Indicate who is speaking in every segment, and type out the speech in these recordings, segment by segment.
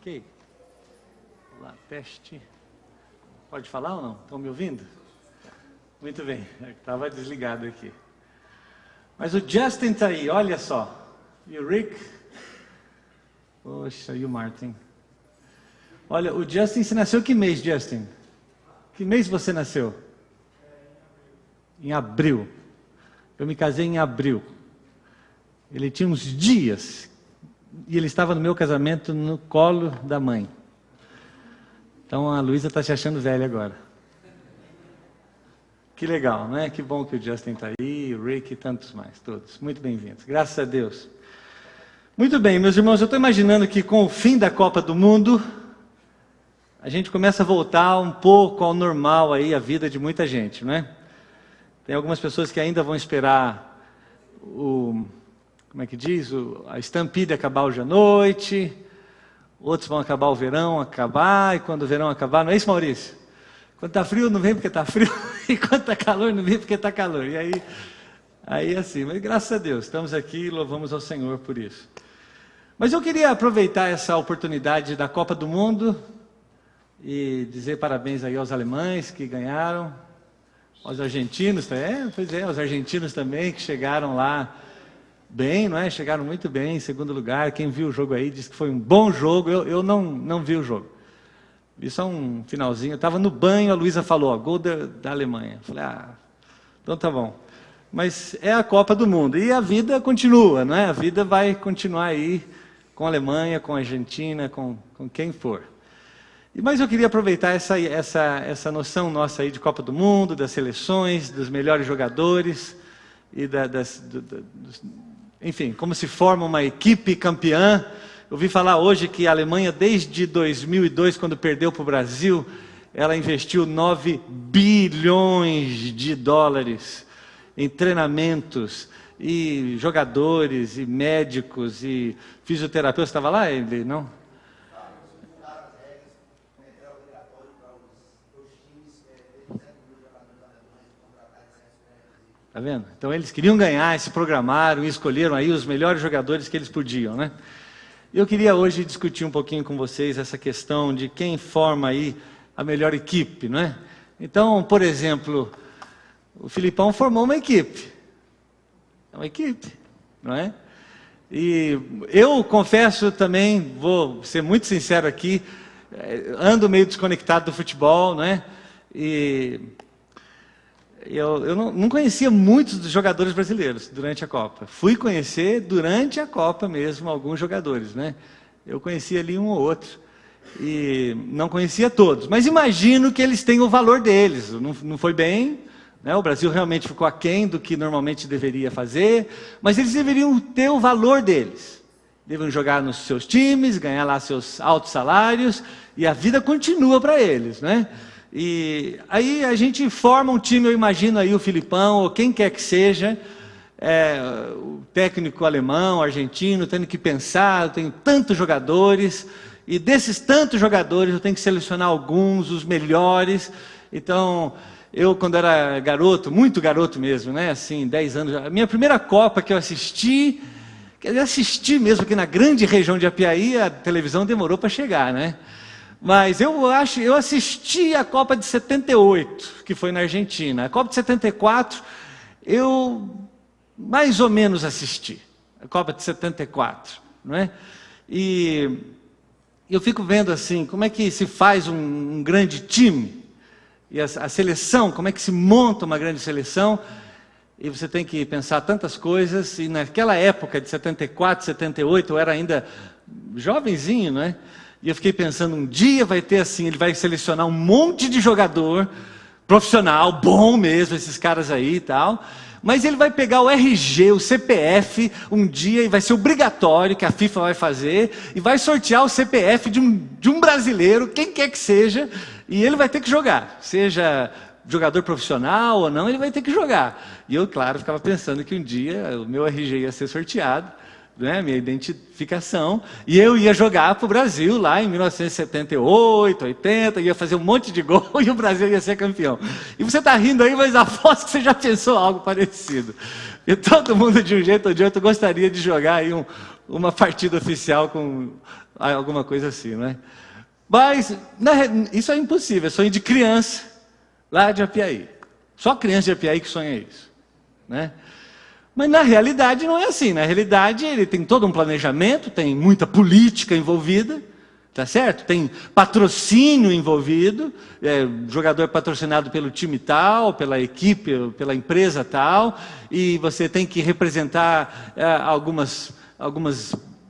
Speaker 1: Ok. Olá, teste. Pode falar ou não? Estão me ouvindo? Muito bem, estava desligado aqui. Mas o Justin está aí, olha só. E o Rick. Poxa, e o Martin. Olha, o Justin, você nasceu que mês, Justin? Que mês você nasceu? Em abril. Eu me casei em abril. Ele tinha uns dias. E ele estava no meu casamento no colo da mãe. Então a Luísa está se achando velha agora. Que legal, não é? Que bom que o Justin está aí, o Rick e tantos mais, todos. Muito bem-vindos. Graças a Deus. Muito bem, meus irmãos, eu estou imaginando que com o fim da Copa do Mundo, a gente começa a voltar um pouco ao normal aí, a vida de muita gente, não é? Tem algumas pessoas que ainda vão esperar como é que diz? A estampida acabar hoje à noite, outros vão acabar o verão, e quando o verão acabar, não é isso, Maurício? Quando está frio, não vem porque está frio, e quando está calor, não vem porque está calor. E aí assim, mas graças a Deus, estamos aqui e louvamos ao Senhor por isso. Mas eu queria aproveitar essa oportunidade da Copa do Mundo e dizer parabéns aí aos alemães que ganharam, aos argentinos, aos argentinos também que chegaram lá bem, não é? Chegaram muito bem, em segundo lugar. Quem viu o jogo aí disse que foi um bom jogo. Eu não vi o jogo. Vi só um finalzinho. Eu estava no banho, a Luísa falou, gol da Alemanha. Eu falei, então tá bom. Mas é a Copa do Mundo. E a vida continua, não é? A vida vai continuar aí com a Alemanha, com a Argentina, com quem for. Mas eu queria aproveitar essa noção nossa aí de Copa do Mundo, das seleções, dos melhores jogadores e enfim, como se forma uma equipe campeã. Eu ouvi falar hoje que a Alemanha, desde 2002, quando perdeu para o Brasil, ela investiu 9 bilhões de dólares em treinamentos, e jogadores, e médicos, e fisioterapeutas. Estava lá ele, não? Está vendo? Então eles queriam ganhar, se programaram e escolheram aí os melhores jogadores que eles podiam, né? Eu queria hoje discutir um pouquinho com vocês essa questão de quem forma aí a melhor equipe, não é? Então, por exemplo, o Filipão formou uma equipe. É uma equipe, não é? E eu confesso também, vou ser muito sincero aqui, ando meio desconectado do futebol, não é? E eu não conhecia muitos dos jogadores brasileiros durante a Copa. Fui conhecer durante a Copa mesmo alguns jogadores, né? Eu conhecia ali um ou outro e não conhecia todos. Mas imagino que eles têm o valor deles. Não foi bem, né? O Brasil realmente ficou aquém do que normalmente deveria fazer, mas eles deveriam ter o valor deles. Devem jogar nos seus times, ganhar lá seus altos salários e a vida continua para eles, né? E aí a gente forma um time, eu imagino aí o Filipão, ou quem quer que seja, o técnico alemão, argentino, tendo que pensar, eu tenho tantos jogadores, e desses tantos jogadores eu tenho que selecionar alguns, os melhores. Então, eu quando era garoto, muito garoto mesmo, né, assim, 10 anos, a minha primeira Copa que eu assisti mesmo aqui na grande região de Apiaí, a televisão demorou para chegar, né? Mas eu assisti a Copa de 78, que foi na Argentina. A Copa de 74, eu mais ou menos assisti. A Copa de 74, não é? E eu fico vendo assim, como é que se faz um grande time. E a seleção, como é que se monta uma grande seleção. E você tem que pensar tantas coisas. E naquela época de 74, 78, eu era ainda jovenzinho, não é? E eu fiquei pensando, um dia vai ter assim, ele vai selecionar um monte de jogador profissional, bom mesmo, esses caras aí e tal, mas ele vai pegar o RG, o CPF, um dia, e vai ser obrigatório, que a FIFA vai fazer, e vai sortear o CPF de um brasileiro, quem quer que seja, e ele vai ter que jogar, seja jogador profissional ou não, ele vai ter que jogar. E eu, claro, ficava pensando que um dia o meu RG ia ser sorteado, né, minha identificação, e eu ia jogar para o Brasil lá em 1978, 80, ia fazer um monte de gol e o Brasil ia ser campeão. E você está rindo aí, mas aposto que você já pensou algo parecido. E todo mundo, de um jeito ou de outro, gostaria de jogar aí uma partida oficial com Alguma coisa assim, não é? Mas isso é impossível, é sonho de criança lá de Apiaí. Só criança de Apiaí que sonha isso, né? Mas na realidade não é assim. Na realidade ele tem todo um planejamento, tem muita política envolvida, tá certo? Tem patrocínio envolvido, jogador é patrocinado pelo time tal, pela equipe, pela empresa tal, e você tem que representar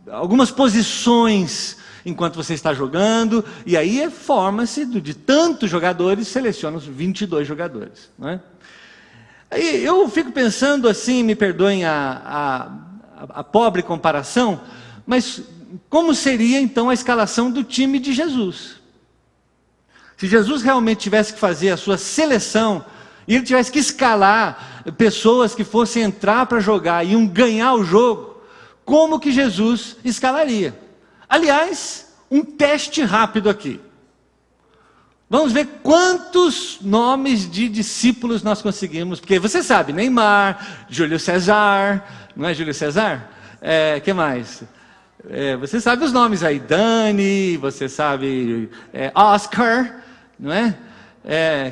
Speaker 1: algumas posições enquanto você está jogando, e aí forma-se de tantos jogadores, seleciona os 22 jogadores, não é? Aí eu fico pensando assim, me perdoem a pobre comparação, mas como seria então a escalação do time de Jesus? Se Jesus realmente tivesse que fazer a sua seleção, e ele tivesse que escalar pessoas que fossem entrar para jogar e iam ganhar o jogo, como que Jesus escalaria? Aliás, um teste rápido aqui. Vamos ver quantos nomes de discípulos nós conseguimos, porque você sabe, Neymar, Júlio César, não é Júlio César? Que mais? Você sabe os nomes aí, Dani, você sabe Oscar, não é?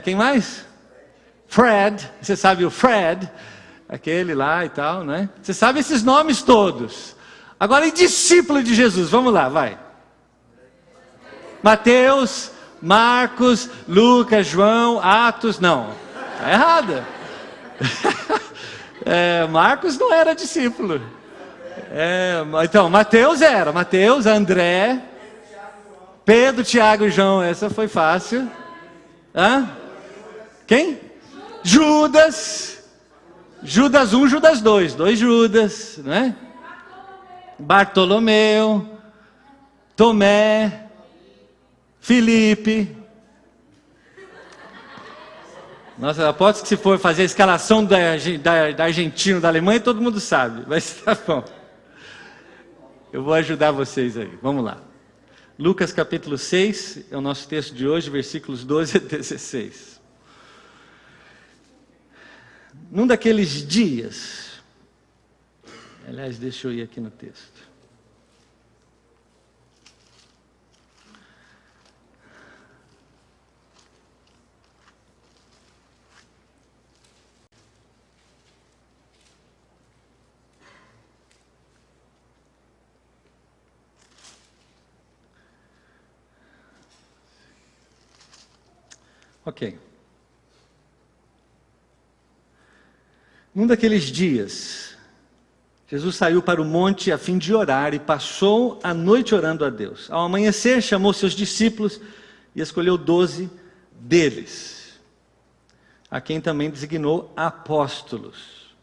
Speaker 1: Quem mais? Fred, você sabe o Fred, aquele lá e tal, não é? Você sabe esses nomes todos. Agora, e discípulo de Jesus? Vamos lá, vai. Mateus, Marcos, Lucas, João, Atos, não. Está errada. Marcos não era discípulo. Então, Mateus era. Mateus, André, Pedro, Tiago e João. Essa foi fácil. Quem? Judas. Judas 1, Judas 2. 2 Judas, não é? Bartolomeu, Tomé, Filipe. Nossa, aposto que se for fazer a escalação da Argentina, da Alemanha, todo mundo sabe, mas tá bom. Eu vou ajudar vocês aí, vamos lá. Lucas capítulo 6, é o nosso texto de hoje, versículos 12 a 16. Num daqueles dias, aliás, deixa eu ir aqui no texto. Ok. Num daqueles dias, Jesus saiu para o monte a fim de orar e passou a noite orando a Deus. Ao amanhecer, chamou seus discípulos e escolheu 12 deles, a quem também designou apóstolos.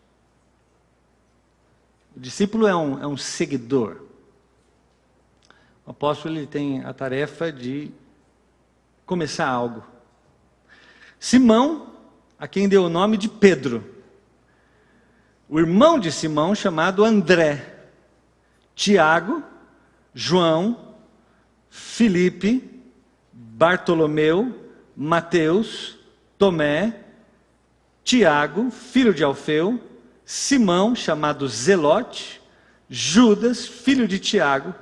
Speaker 1: O discípulo é um seguidor. O apóstolo ele tem a tarefa de começar algo. Simão, a quem deu o nome de Pedro. O irmão de Simão, chamado André. Tiago, João, Filipe, Bartolomeu, Mateus, Tomé, Tiago, filho de Alfeu, Simão, chamado Zelote, Judas, filho de Tiago,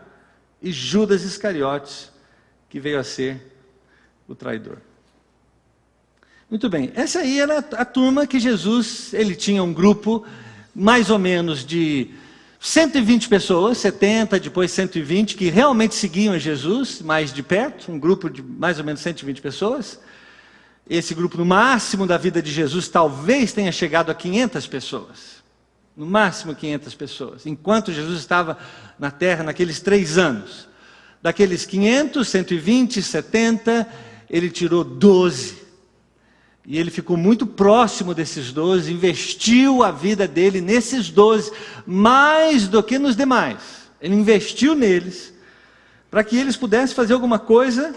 Speaker 1: e Judas Iscariotes, que veio a ser o traidor. Muito bem, essa aí era a turma que Jesus, ele tinha um grupo mais ou menos de 120 pessoas, 70, depois 120, que realmente seguiam Jesus mais de perto, um grupo de mais ou menos 120 pessoas. Esse grupo, no máximo da vida de Jesus, talvez tenha chegado a 500 pessoas. No máximo 500 pessoas, enquanto Jesus estava na terra naqueles 3 anos. Daqueles 500, 120, 70, ele tirou 12. E ele ficou muito próximo desses 12, investiu a vida dele nesses 12, mais do que nos demais. Ele investiu neles, para que eles pudessem fazer alguma coisa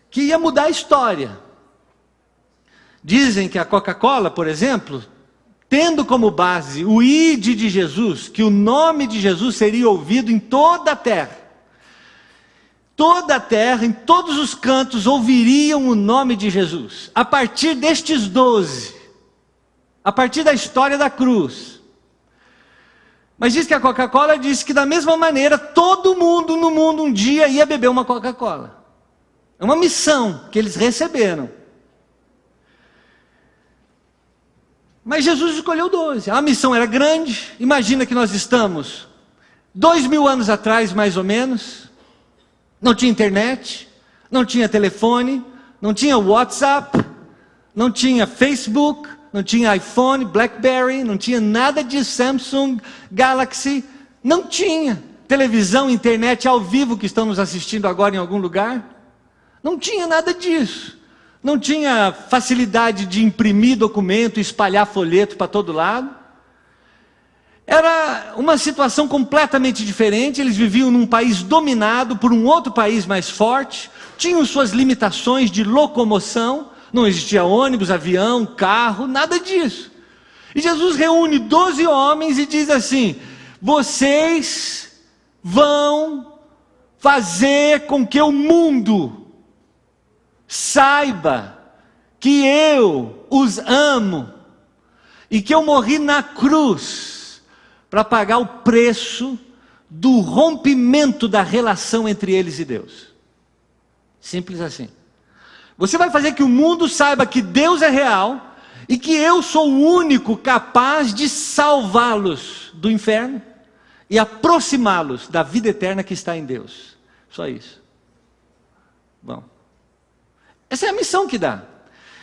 Speaker 1: que ia mudar a história. Dizem que a Coca-Cola, por exemplo, tendo como base o ID de Jesus, que o nome de Jesus seria ouvido em toda a terra. Toda a terra, em todos os cantos, ouviriam o nome de Jesus. A partir destes 12, a partir da história da cruz. Mas diz que a Coca-Cola disse que da mesma maneira todo mundo no mundo um dia ia beber uma Coca-Cola. É uma missão que eles receberam. Mas Jesus escolheu 12. A missão era grande. Imagina que nós estamos 2000 anos atrás, mais ou menos. Não tinha internet, não tinha telefone, não tinha WhatsApp, não tinha Facebook, não tinha iPhone, BlackBerry, não tinha nada de Samsung, Galaxy. Não tinha televisão, internet ao vivo que estão nos assistindo agora em algum lugar. Não tinha nada disso. Não tinha facilidade de imprimir documento, espalhar folheto para todo lado. Era uma situação completamente diferente. Eles viviam num país dominado por um outro país mais forte. Tinham suas limitações de locomoção. Não existia ônibus, avião, carro, nada disso. E Jesus reúne 12 homens e diz assim: vocês vão fazer com que o mundo saiba que eu os amo e que eu morri na cruz para pagar o preço do rompimento da relação entre eles e Deus. Simples assim. Você vai fazer que o mundo saiba que Deus é real e que eu sou o único capaz de salvá-los do inferno e aproximá-los da vida eterna que está em Deus. Só isso. Bom. Essa é a missão que dá.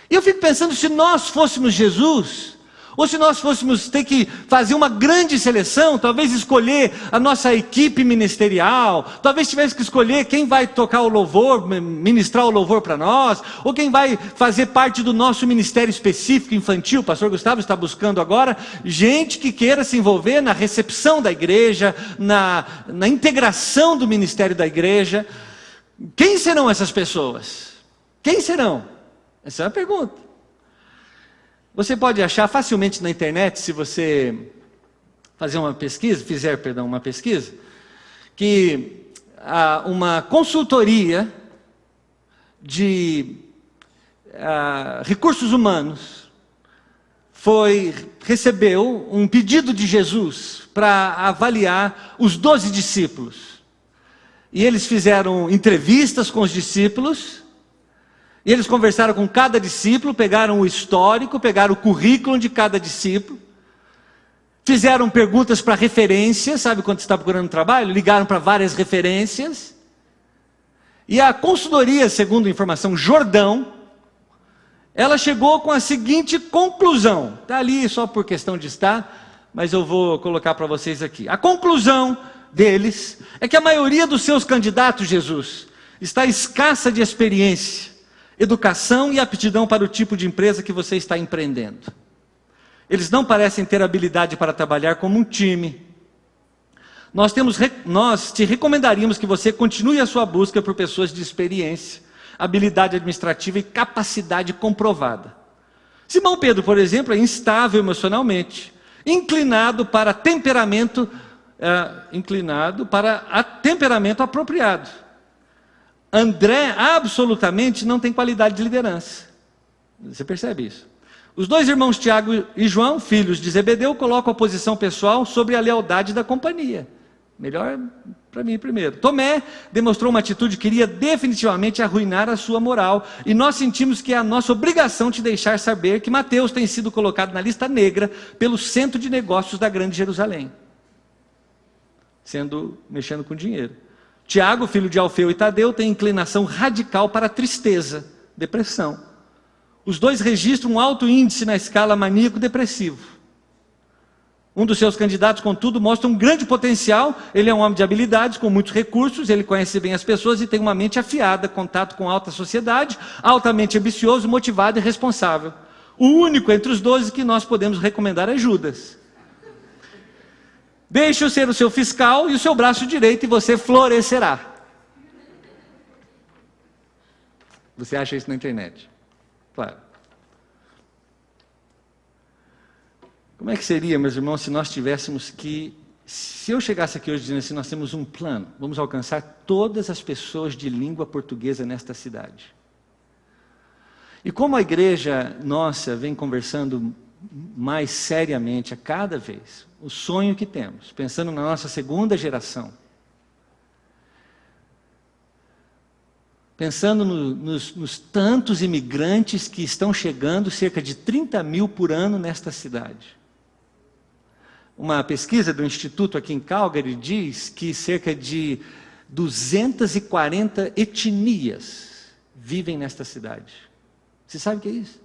Speaker 1: E eu fico pensando, se nós fôssemos Jesus, ou se nós fôssemos ter que fazer uma grande seleção, talvez escolher a nossa equipe ministerial, talvez tivesse que escolher quem vai tocar o louvor, ministrar o louvor para nós, ou quem vai fazer parte do nosso ministério específico infantil. O pastor Gustavo está buscando agora gente que queira se envolver na recepção da igreja, na integração do ministério da igreja. Quem serão essas pessoas? Quem serão? Essa é a pergunta. Você pode achar facilmente na internet, se você fizer uma pesquisa, que uma consultoria de recursos humanos recebeu um pedido de Jesus para avaliar os 12 discípulos. E eles fizeram entrevistas com os discípulos. E eles conversaram com cada discípulo, pegaram o histórico, pegaram o currículo de cada discípulo, fizeram perguntas para referência, sabe quando você está procurando trabalho? Ligaram para várias referências. E a consultoria, segundo a informação Jordão, ela chegou com a seguinte conclusão. Está ali só por questão de estar, mas eu vou colocar para vocês aqui. A conclusão deles é que a maioria dos seus candidatos, Jesus, está escassa de experiência, educação e aptidão para o tipo de empresa que você está empreendendo. Eles não parecem ter habilidade para trabalhar como um time. Nós te recomendaríamos que você continue a sua busca por pessoas de experiência, habilidade administrativa e capacidade comprovada. Simão Pedro, por exemplo, é instável emocionalmente, inclinado para temperamento apropriado. André absolutamente não tem qualidade de liderança. Você percebe isso? Os dois irmãos Tiago e João, filhos de Zebedeu, colocam a posição pessoal sobre a lealdade da companhia. Melhor para mim primeiro. Tomé demonstrou uma atitude que iria definitivamente arruinar a sua moral. E nós sentimos que é a nossa obrigação te deixar saber que Mateus tem sido colocado na lista negra pelo centro de negócios da grande Jerusalém. Mexendo com dinheiro. Tiago, filho de Alfeu e Tadeu, tem inclinação radical para a tristeza, depressão. Os dois registram um alto índice na escala maníaco-depressivo. Um dos seus candidatos, contudo, mostra um grande potencial. Ele é um homem de habilidades, com muitos recursos, ele conhece bem as pessoas e tem uma mente afiada, contato com a alta sociedade, altamente ambicioso, motivado e responsável. O único entre os 12 que nós podemos recomendar é Judas. Deixe-o ser o seu fiscal e o seu braço direito e você florescerá. Você acha isso na internet? Claro. Como é que seria, meus irmãos, se nós tivéssemos se eu chegasse aqui hoje dizendo assim, nós temos um plano, vamos alcançar todas as pessoas de língua portuguesa nesta cidade. E como a igreja nossa vem conversando mais seriamente a cada vez o sonho que temos, pensando na nossa segunda geração, pensando nos tantos imigrantes que estão chegando, cerca de 30 mil por ano nesta cidade. Uma pesquisa do Instituto aqui em Calgary diz que cerca de 240 etnias vivem nesta cidade. Você sabe o que é isso?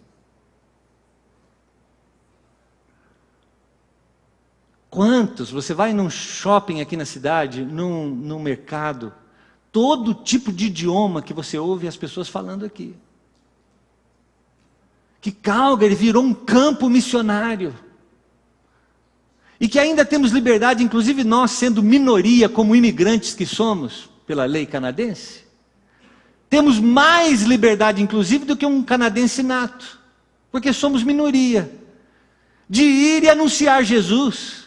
Speaker 1: Quantos? Você vai num shopping aqui na cidade, num mercado, todo tipo de idioma que você ouve as pessoas falando aqui. Que Calgary virou um campo missionário. E que ainda temos liberdade, inclusive nós sendo minoria, como imigrantes que somos, pela lei canadense, temos mais liberdade, inclusive, do que um canadense nato, porque somos minoria, de ir e anunciar Jesus.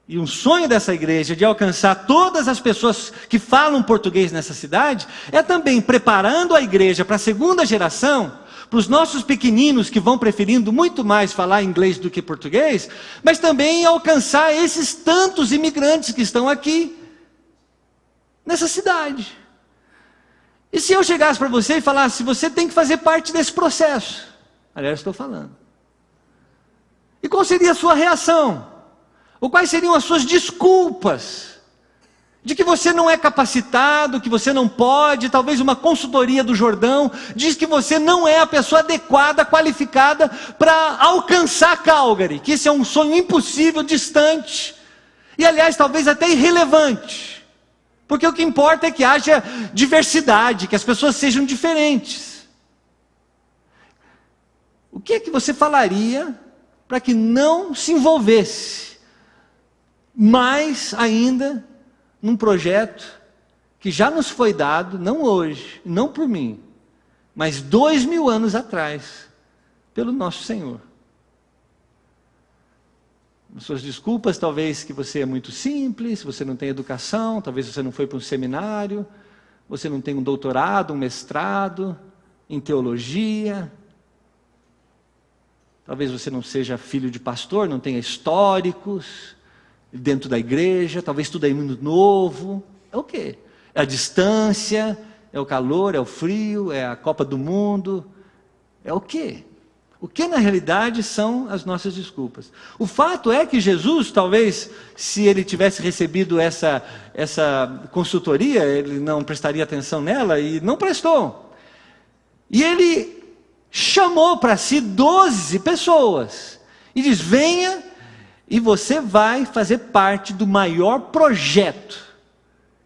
Speaker 1: E um sonho dessa igreja de alcançar todas as pessoas que falam português nessa cidade, é também preparando a igreja para a segunda geração, para os nossos pequeninos que vão preferindo muito mais falar inglês do que português, mas também alcançar esses tantos imigrantes que estão aqui, nessa cidade. E se eu chegasse para você e falasse, você tem que fazer parte desse processo? Aliás, estou falando. E qual seria a sua reação? Ou quais seriam as suas desculpas? De que você não é capacitado, que você não pode, talvez uma consultoria do Jordão diz que você não é a pessoa adequada, qualificada para alcançar Calgary, que esse é um sonho impossível, distante, e aliás talvez até irrelevante, porque o que importa é que haja diversidade, que as pessoas sejam diferentes. O que é que você falaria para que não se envolvesse mais ainda num projeto que já nos foi dado, não hoje, não por mim, mas 2000 anos atrás, pelo nosso Senhor? As suas desculpas, talvez que você é muito simples, você não tem educação, talvez você não foi para um seminário, você não tem um doutorado, um mestrado em teologia, talvez você não seja filho de pastor, não tenha históricos dentro da igreja, talvez tudo é muito novo. É o quê? É a distância, é o calor, é o frio, é a Copa do Mundo, é o quê? O que na realidade são as nossas desculpas? O fato é que Jesus, talvez, se ele tivesse recebido essa consultoria, ele não prestaria atenção nela, e não prestou. E ele chamou para si 12 pessoas, e diz, venha, e você vai fazer parte do maior projeto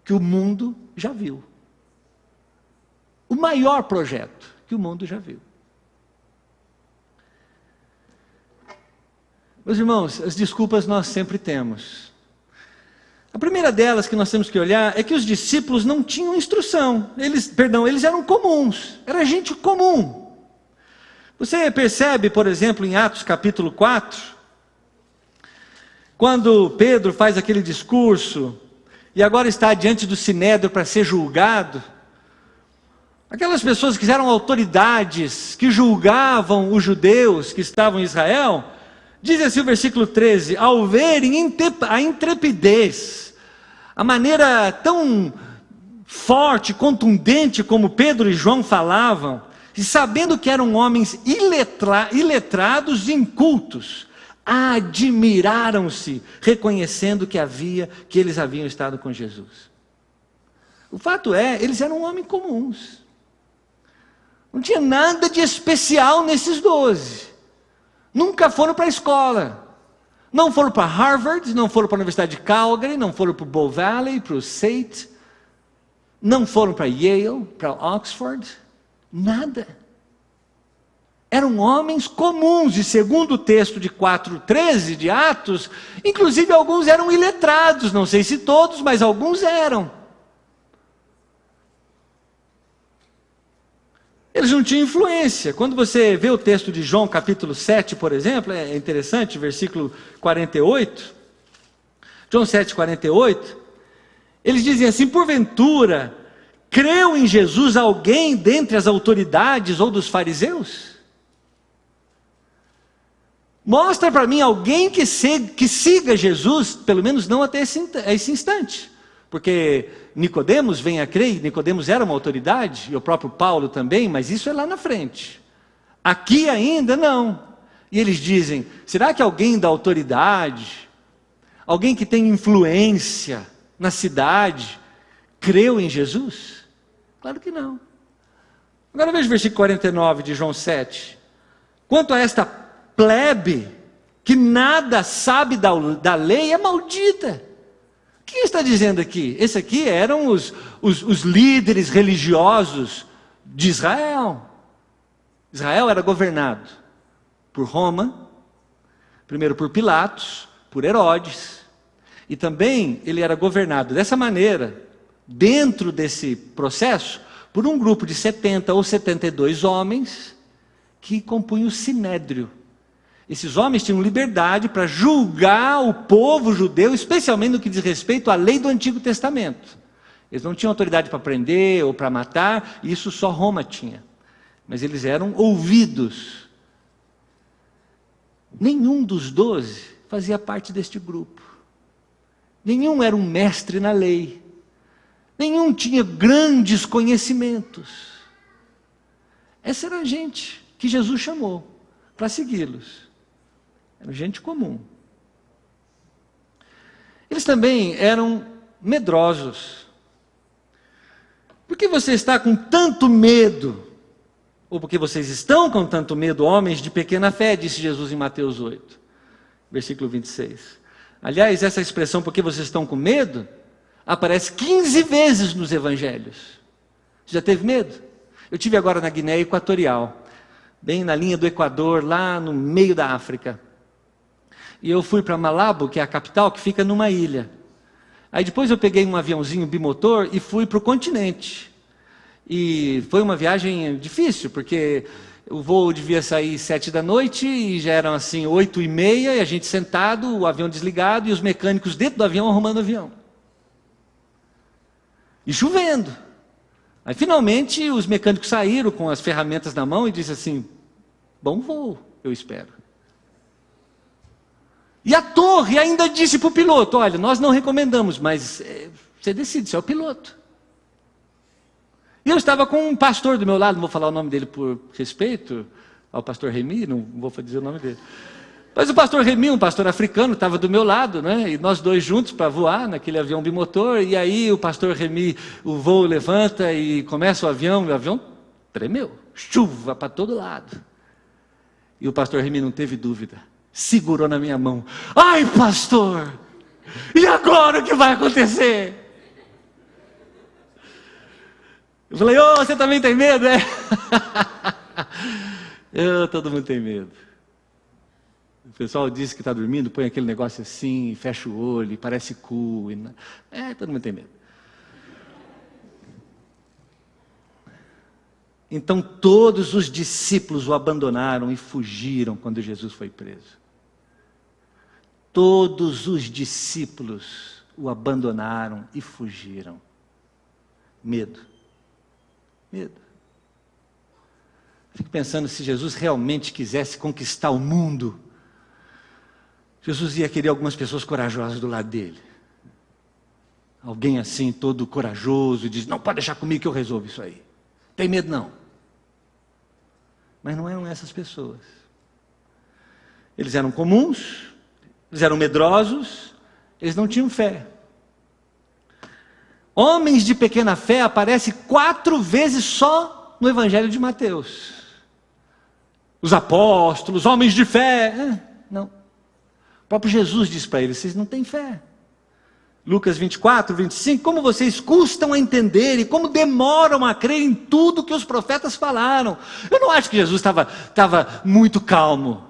Speaker 1: que o mundo já viu. O maior projeto que o mundo já viu. Meus irmãos, as desculpas nós sempre temos. A primeira delas que nós temos que olhar é que os discípulos não tinham instrução. Eles eram comuns, era gente comum. Você percebe, por exemplo, em Atos capítulo 4, quando Pedro faz aquele discurso, e agora está diante do Sinédrio para ser julgado, aquelas pessoas que eram autoridades, que julgavam os judeus que estavam em Israel, diz assim o versículo 13, ao verem a intrepidez, a maneira tão forte, contundente como Pedro e João falavam, e sabendo que eram homens iletrados e incultos, admiraram-se, reconhecendo que eles haviam estado com Jesus. O fato é, eles eram homens comuns. Não tinha nada de especial nesses 12. Nunca foram para a escola. Não foram para Harvard, não foram para a Universidade de Calgary, não foram para o Bow Valley, para o SAIT, não foram para Yale, para Oxford, nada. Eram homens comuns, e segundo o texto de 4:13 de Atos, inclusive alguns eram iletrados, não sei se todos, mas alguns eram. Eles não tinham influência. Quando você vê o texto de João capítulo 7, por exemplo, é interessante, versículo 48, João 7:48, eles dizem assim, porventura, creu em Jesus alguém dentre as autoridades ou dos fariseus? Mostra para mim alguém que siga Jesus, pelo menos não até esse instante. Porque Nicodemos vem a crer, Nicodemos era uma autoridade, e o próprio Paulo também, mas isso é lá na frente. Aqui ainda não. E eles dizem, será que alguém da autoridade, alguém que tem influência na cidade, creu em Jesus? Claro que não. Agora veja o versículo 49 de João 7. Quanto a esta plebe, que nada sabe da lei, é maldita. O que está dizendo aqui? Esse aqui eram os líderes religiosos de Israel. Israel era governado por Roma, primeiro por Pilatos, por Herodes, e também ele era governado dessa maneira, dentro desse processo, por um grupo de 70 ou 72 homens, que compunham o Sinédrio. Esses homens tinham liberdade para julgar o povo judeu, especialmente no que diz respeito à lei do Antigo Testamento. Eles não tinham autoridade para prender ou para matar, isso só Roma tinha. Mas eles eram ouvidos. Nenhum dos 12 fazia parte deste grupo. Nenhum era um mestre na lei. Nenhum tinha grandes conhecimentos. Essa era a gente que Jesus chamou para segui-los. Era gente comum. Eles também eram medrosos. Por que você está com tanto medo? Ou porque vocês estão com tanto medo, homens de pequena fé, disse Jesus em Mateus 8, versículo 26. Aliás, essa expressão, porque vocês estão com medo, aparece 15 vezes nos evangelhos. Já teve medo? Eu tive agora na Guiné Equatorial, bem na linha do Equador, lá no meio da África. E eu fui para Malabo, que é a capital, que fica numa ilha. Aí depois eu peguei um aviãozinho bimotor e fui para o continente. E foi uma viagem difícil, porque o voo devia sair 7 da noite, e já eram assim 8h30, e a gente sentado, o avião desligado, e os mecânicos dentro do avião arrumando o avião. E chovendo. Aí finalmente os mecânicos saíram com as ferramentas na mão e disseram assim, bom voo, eu espero. E a torre ainda disse para o piloto, olha, nós não recomendamos, mas você decide, você é o piloto. E eu estava com um pastor do meu lado, não vou falar o nome dele por respeito ao pastor Remy, não vou dizer o nome dele. Mas o pastor Remy, um pastor africano, estava do meu lado, né? E nós dois juntos para voar naquele avião bimotor, e aí o pastor Remy, o voo levanta e começa o avião tremeu, chuva para todo lado. E o pastor Remy não teve dúvida, segurou na minha mão, ai pastor, e agora o que vai acontecer? Eu falei, você também tem medo, é? Todo mundo tem medo. O pessoal diz que está dormindo, põe aquele negócio assim, fecha o olho, parece cool. Todo mundo tem medo. Então todos os discípulos o abandonaram e fugiram quando Jesus foi preso. Todos os discípulos o abandonaram e fugiram. Medo. Medo. Fico pensando, se Jesus realmente quisesse conquistar o mundo, Jesus ia querer algumas pessoas corajosas do lado dele. Alguém assim, todo corajoso, e diz, não, pode deixar comigo que eu resolvo isso aí. Tem medo não. Mas não eram essas pessoas. Eles eram comuns, eles eram medrosos, eles não tinham fé. Homens de pequena fé aparecem 4 vezes só no Evangelho de Mateus. Os apóstolos, homens de fé. Não. O próprio Jesus diz para eles, vocês não têm fé. Lucas 24, 25, como vocês custam a entender e como demoram a crer em tudo que os profetas falaram. Eu não acho que Jesus estava muito calmo.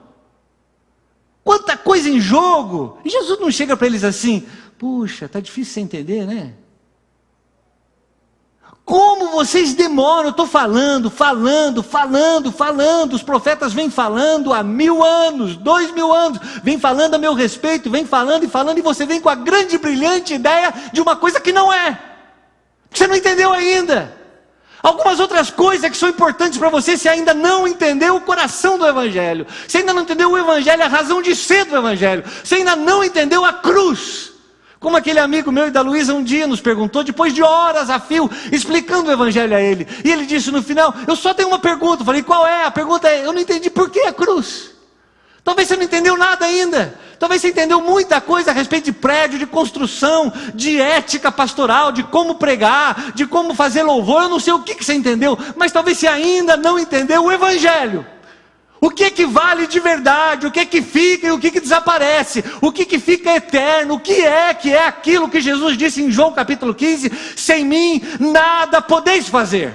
Speaker 1: Quanta coisa em jogo. E Jesus não chega para eles assim, puxa, está difícil você entender, né? Como vocês demoram, eu estou falando, os profetas vêm falando há 1000 anos, 2000 anos, vêm falando a meu respeito, vêm falando, e você vem com a grande, brilhante ideia de uma coisa que não é, que você não entendeu ainda. Algumas outras coisas que são importantes para você, se ainda não entendeu o coração do Evangelho, se ainda não entendeu o Evangelho, a razão de ser do Evangelho, se ainda não entendeu a cruz, como aquele amigo meu e da Luísa um dia nos perguntou, depois de horas a fio, explicando o Evangelho a ele, e ele disse no final, eu só tenho uma pergunta. Eu falei, qual é? A pergunta é, eu não entendi por que a cruz. Talvez você não entendeu nada ainda, talvez você entendeu muita coisa a respeito de prédio, de construção, de ética pastoral, de como pregar, de como fazer louvor, eu não sei o que você entendeu, mas talvez você ainda não entendeu o Evangelho. O que vale de verdade, o que fica e o que desaparece, o que fica eterno, o que é aquilo que Jesus disse em João capítulo 15, sem mim nada podeis fazer.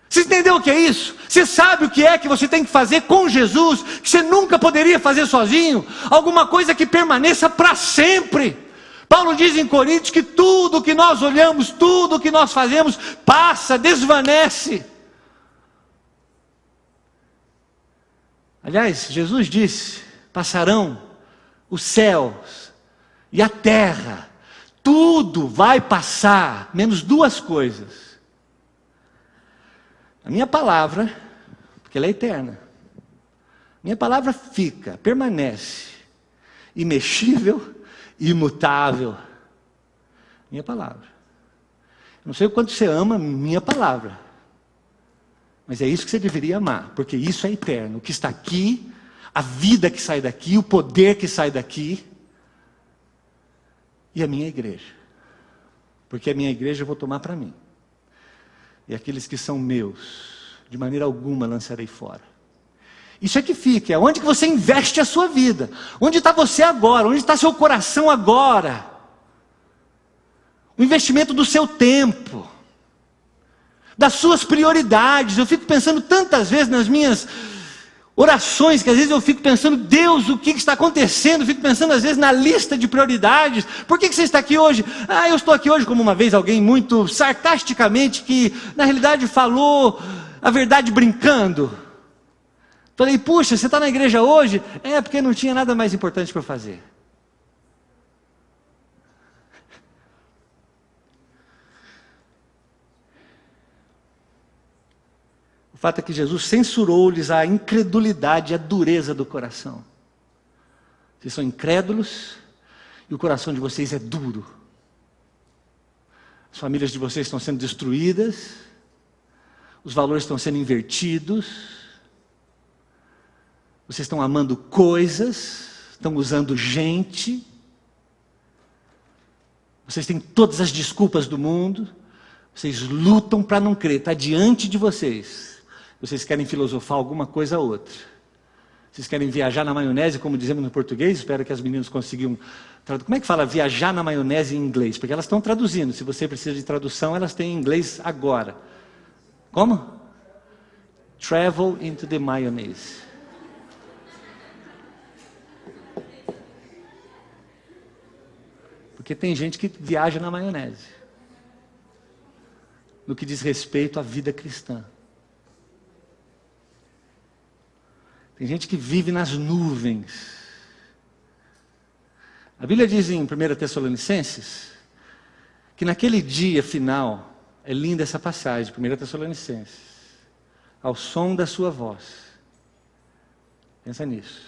Speaker 1: Você entendeu o que é isso? Você sabe o que é que você tem que fazer com Jesus, que você nunca poderia fazer sozinho? Alguma coisa que permaneça para sempre. Paulo diz em Coríntios que tudo que nós olhamos, tudo que nós fazemos, passa, desvanece. Aliás, Jesus disse, passarão os céus e a terra, tudo vai passar, menos duas coisas. A minha palavra, porque ela é eterna, minha palavra fica, permanece, imexível e imutável. Minha palavra. Não sei o quanto você ama minha palavra, mas é isso que você deveria amar, porque isso é eterno. O que está aqui, a vida que sai daqui, o poder que sai daqui, e a minha igreja, porque a minha igreja eu vou tomar para mim. E aqueles que são meus, de maneira alguma lançarei fora. Isso é que fica, é onde que você investe a sua vida. Onde está você agora, onde está seu coração agora. O investimento do seu tempo, das suas prioridades. Eu fico pensando tantas vezes nas minhas orações, que às vezes eu fico pensando, Deus, o que está acontecendo? Eu fico pensando às vezes na lista de prioridades. Por que você está aqui hoje? Eu estou aqui hoje, como uma vez alguém muito sarcasticamente, que na realidade falou a verdade brincando. Falei, puxa, você está na igreja hoje? É, porque não tinha nada mais importante para fazer. O fato é que Jesus censurou-lhes a incredulidade e a dureza do coração. Vocês são incrédulos e o coração de vocês é duro. As famílias de vocês estão sendo destruídas, os valores estão sendo invertidos, vocês estão amando coisas, estão usando gente, vocês têm todas as desculpas do mundo, vocês lutam para não crer, está diante de vocês. Vocês querem filosofar alguma coisa ou outra. Vocês querem viajar na maionese, como dizemos no português? Espero que as meninas consigam. Como é que fala viajar na maionese em inglês? Porque elas estão traduzindo. Se você precisa de tradução, elas têm em inglês agora. Como? Travel into the mayonnaise. Porque tem gente que viaja na maionese. No que diz respeito à vida cristã. Tem gente que vive nas nuvens. A Bíblia diz em 1 Tessalonicenses, que naquele dia final, é linda essa passagem, 1 Tessalonicenses, ao som da sua voz. Pensa nisso.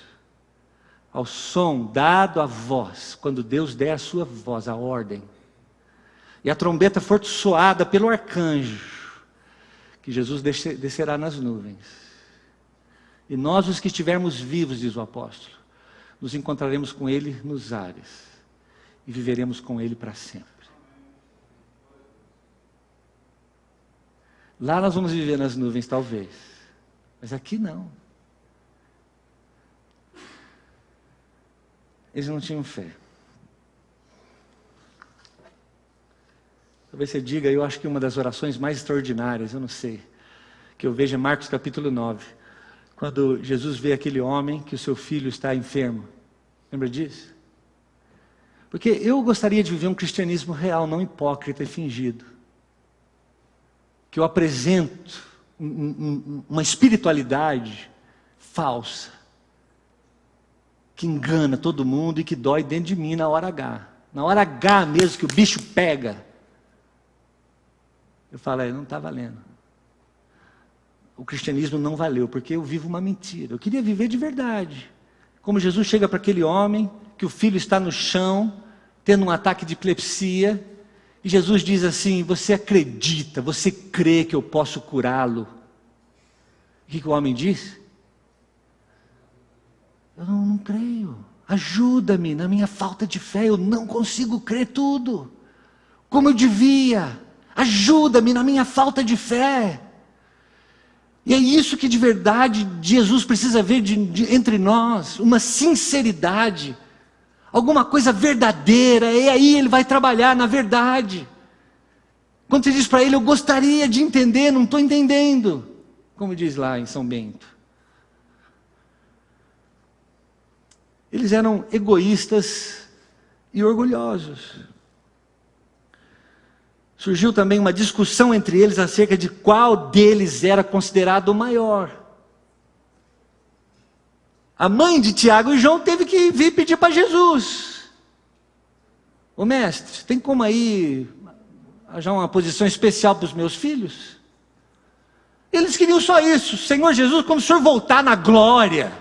Speaker 1: Ao som dado a voz, quando Deus der a sua voz, a ordem, e a trombeta for soada pelo arcanjo, que Jesus descerá nas nuvens. E nós, os que estivermos vivos, diz o apóstolo, nos encontraremos com Ele nos ares e viveremos com Ele para sempre. Lá nós vamos viver nas nuvens, talvez, mas aqui não. Eles não tinham fé. Talvez você diga, eu acho que uma das orações mais extraordinárias, eu não sei, que eu vejo é Marcos capítulo 9. Quando Jesus vê aquele homem que o seu filho está enfermo. Lembra disso? Porque eu gostaria de viver um cristianismo real, não hipócrita e fingido. Que eu apresento uma espiritualidade falsa, que engana todo mundo e que dói dentro de mim na hora H. Na hora H mesmo que o bicho pega. Eu falo, não está valendo. O cristianismo não valeu, porque eu vivo uma mentira. Eu queria viver de verdade. Como Jesus chega para aquele homem, que o filho está no chão, tendo um ataque de epilepsia, e Jesus diz assim, você acredita, você crê que eu posso curá-lo? O que o homem diz? Eu não creio. Ajuda-me na minha falta de fé, eu não consigo crer tudo como eu devia. Ajuda-me na minha falta de fé. E é isso que de verdade Jesus precisa ver entre nós, uma sinceridade, alguma coisa verdadeira, e aí Ele vai trabalhar na verdade. Quando você diz para Ele, eu gostaria de entender, não estou entendendo, como diz lá em São Bento. Eles eram egoístas e orgulhosos. Surgiu também uma discussão entre eles acerca de qual deles era considerado o maior. A mãe de Tiago e João teve que vir pedir para Jesus. Ô mestre, tem como aí arranjar uma posição especial para os meus filhos? Eles queriam só isso. Senhor Jesus, quando o Senhor voltar na glória.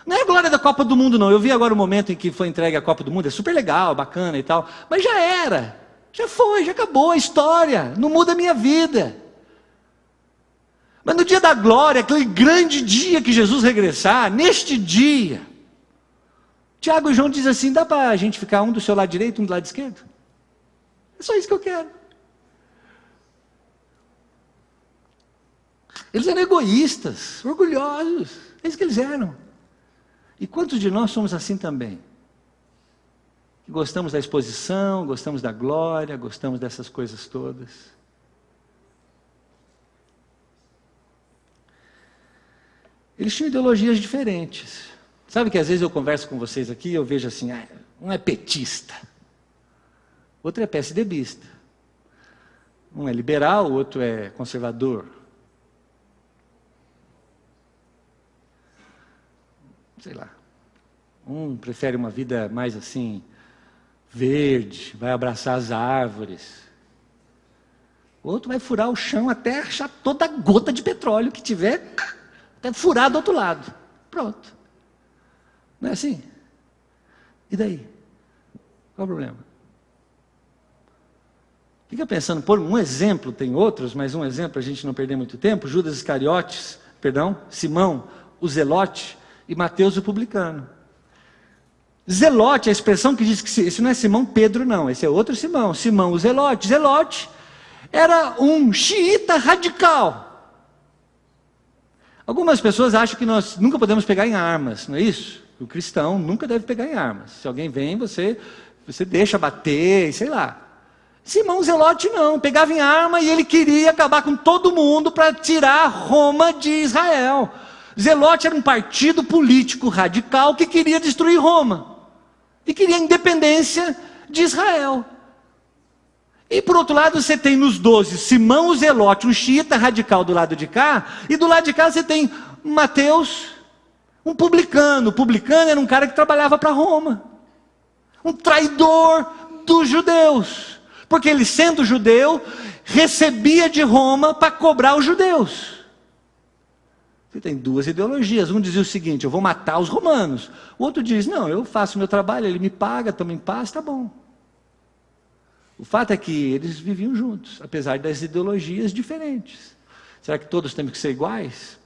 Speaker 1: Não é a glória da Copa do Mundo não. Eu vi agora o momento em que foi entregue a Copa do Mundo. É super legal, bacana e tal. Mas já era. Já foi, já acabou a história, não muda a minha vida. Mas no dia da glória, aquele grande dia que Jesus regressar, neste dia, Tiago e João dizem assim, dá para a gente ficar um do seu lado direito, um do lado esquerdo? É só isso que eu quero. Eles eram egoístas, orgulhosos, é isso que eles eram. E quantos de nós somos assim também? Gostamos da exposição, gostamos da glória, gostamos dessas coisas todas. Eles tinham ideologias diferentes. Sabe que às vezes eu converso com vocês aqui e eu vejo assim, um é petista, outro é PSDBista. Um é liberal, o outro é conservador. Sei lá. Um prefere uma vida mais assim, verde, vai abraçar as árvores. O outro vai furar o chão até achar toda a gota de petróleo que tiver, até furar do outro lado. Pronto. Não é assim? E daí? Qual o problema? Fica pensando, por um exemplo, tem outros, mas um exemplo para a gente não perder muito tempo, Judas Iscariotes, Simão, o Zelote e Mateus o Publicano. Zelote, a expressão que diz que esse não é Simão Pedro não, esse é outro Simão, Simão o Zelote. Zelote era um xiita radical. Algumas pessoas acham que nós nunca podemos pegar em armas, não é isso? O cristão nunca deve pegar em armas. Se alguém vem, você deixa bater, sei lá. Simão Zelote não, pegava em arma e ele queria acabar com todo mundo para tirar Roma de Israel. Zelote era um partido político radical que queria destruir Roma. E queria a independência de Israel. E por outro lado você tem nos 12, Simão o Zelote, um xiita radical do lado de cá, e do lado de cá você tem Mateus, um publicano. O publicano era um cara que trabalhava para Roma. Um traidor dos judeus. Porque ele sendo judeu, recebia de Roma para cobrar os judeus. Você tem duas ideologias. Um dizia o seguinte, eu vou matar os romanos. O outro diz, não, eu faço o meu trabalho, ele me paga, toma em paz, tá bom. O fato é que eles viviam juntos, apesar das ideologias diferentes. Será que todos temos que ser iguais?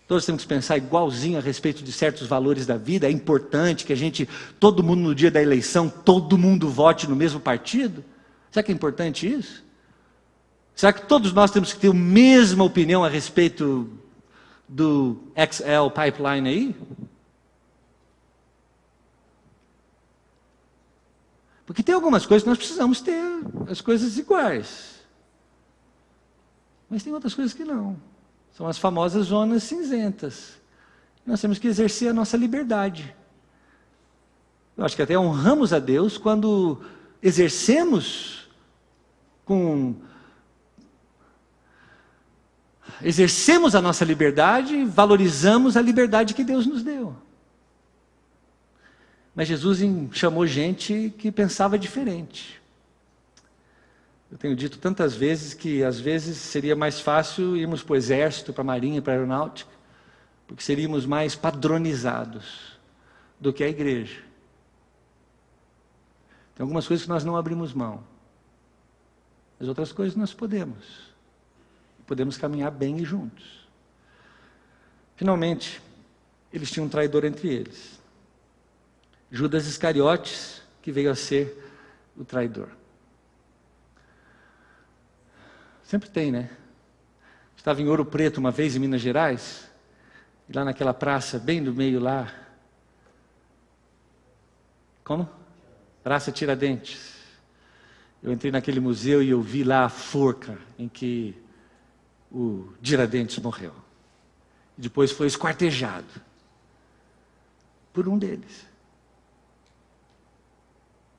Speaker 1: Todos temos que pensar igualzinho a respeito de certos valores da vida? É importante que todo mundo no dia da eleição, todo mundo vote no mesmo partido? Será que é importante isso? Será que todos nós temos que ter a mesma opinião a respeito do XL Pipeline aí? Porque tem algumas coisas que nós precisamos ter as coisas iguais. Mas tem outras coisas que não. São as famosas zonas cinzentas. Nós temos que exercer a nossa liberdade. Eu acho que até honramos a Deus quando exercemos a nossa liberdade e valorizamos a liberdade que Deus nos deu. Mas Jesus chamou gente que pensava diferente. Eu tenho dito tantas vezes que às vezes seria mais fácil irmos para o exército, para a marinha, para a aeronáutica, porque seríamos mais padronizados do que a igreja. Tem algumas coisas que nós não abrimos mão, as outras coisas nós podemos. Podemos caminhar bem e juntos. Finalmente, eles tinham um traidor entre eles. Judas Iscariotes, que veio a ser o traidor. Sempre tem, né? Estava em Ouro Preto uma vez, em Minas Gerais, e lá naquela praça, bem no meio lá. Como? Praça Tiradentes. Eu entrei naquele museu e eu vi lá a forca em que o Tiradentes morreu. E depois foi esquartejado por um deles,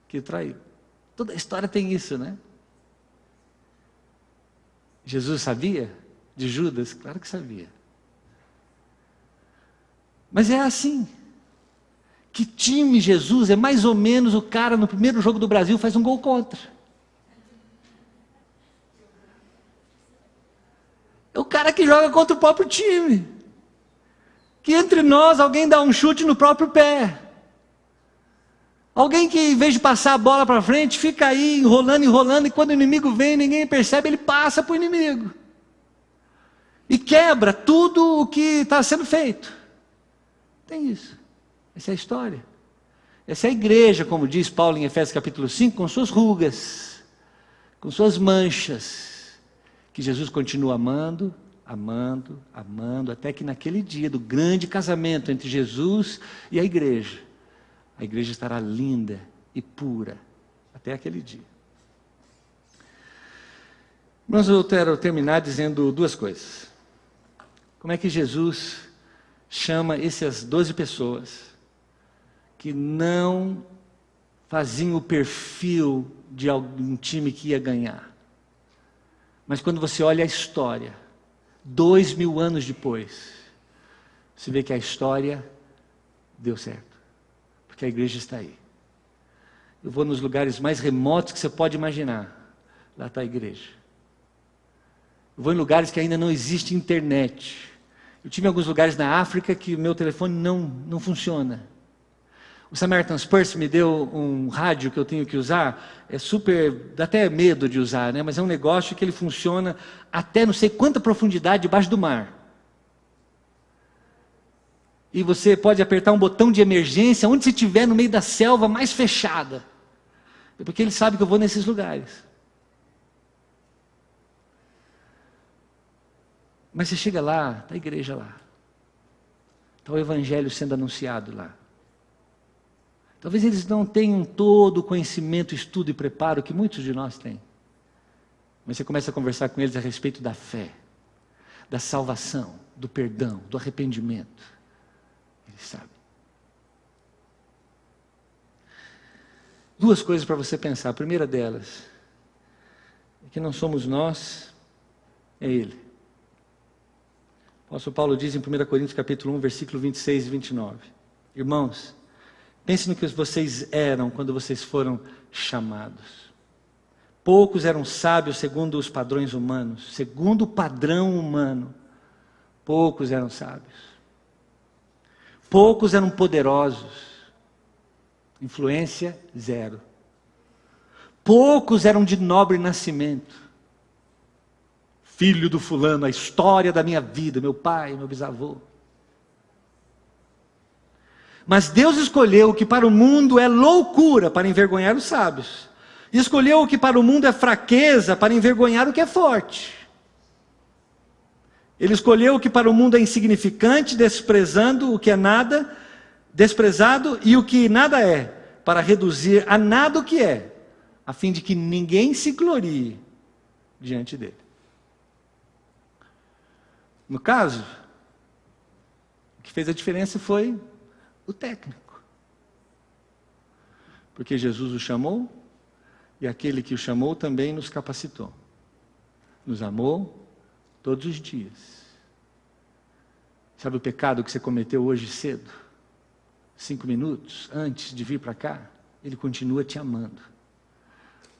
Speaker 1: que o traiu. Toda a história tem isso, né? Jesus sabia de Judas? Claro que sabia. Mas é assim. Que time Jesus é mais ou menos o cara no primeiro jogo do Brasil faz um gol contra. É o cara que joga contra o próprio time. Que entre nós alguém dá um chute no próprio pé. Alguém que em vez de passar a bola para frente, fica aí enrolando, e quando o inimigo vem, ninguém percebe, ele passa para o inimigo. E quebra tudo o que está sendo feito. Tem isso. Essa é a história. Essa é a igreja, como diz Paulo em Efésios capítulo 5, com suas rugas, com suas manchas, que Jesus continua amando, até que naquele dia do grande casamento entre Jesus e a igreja estará linda e pura até aquele dia. Mas eu quero terminar dizendo duas coisas. Como é que Jesus chama essas 12 pessoas que não faziam o perfil de algum time que ia ganhar? Mas quando você olha a história, 2000 anos depois, você vê que a história deu certo. Porque a igreja está aí. Eu vou nos lugares mais remotos que você pode imaginar. Lá está a igreja. Eu vou em lugares que ainda não existe internet. Eu tive alguns lugares na África que o meu telefone não funciona. O Samaritan's Purse me deu um rádio que eu tenho que usar. É super, dá até medo de usar, né? Mas é um negócio que ele funciona até não sei quanta profundidade debaixo do mar. E você pode apertar um botão de emergência onde você estiver, no meio da selva mais fechada. É porque ele sabe que eu vou nesses lugares. Mas você chega lá, está a igreja lá. Está o evangelho sendo anunciado lá. Talvez eles não tenham todo o conhecimento, estudo e preparo que muitos de nós têm. Mas você começa a conversar com eles a respeito da fé, da salvação, do perdão, do arrependimento. Eles sabem. Duas coisas para você pensar. A primeira delas é que não somos nós, é Ele. O apóstolo Paulo diz em 1 Coríntios capítulo 1, versículo 26 e 29. Irmãos, pense no que vocês eram quando vocês foram chamados. Poucos eram sábios segundo os padrões humanos. Segundo o padrão humano, poucos eram sábios. Poucos eram poderosos. Influência, zero. Poucos eram de nobre nascimento. Filho do fulano, a história da minha vida, meu pai, meu bisavô. Mas Deus escolheu o que para o mundo é loucura para envergonhar os sábios. E escolheu o que para o mundo é fraqueza para envergonhar o que é forte. Ele escolheu o que para o mundo é insignificante, desprezando o que é nada, desprezado e o que nada é, para reduzir a nada o que é, a fim de que ninguém se glorie diante dele. No caso, o que fez a diferença foi o técnico. Porque Jesus o chamou, e aquele que o chamou também nos capacitou. Nos amou todos os dias. Sabe o pecado que você cometeu hoje cedo? 5 minutos antes de vir para cá? Ele continua te amando.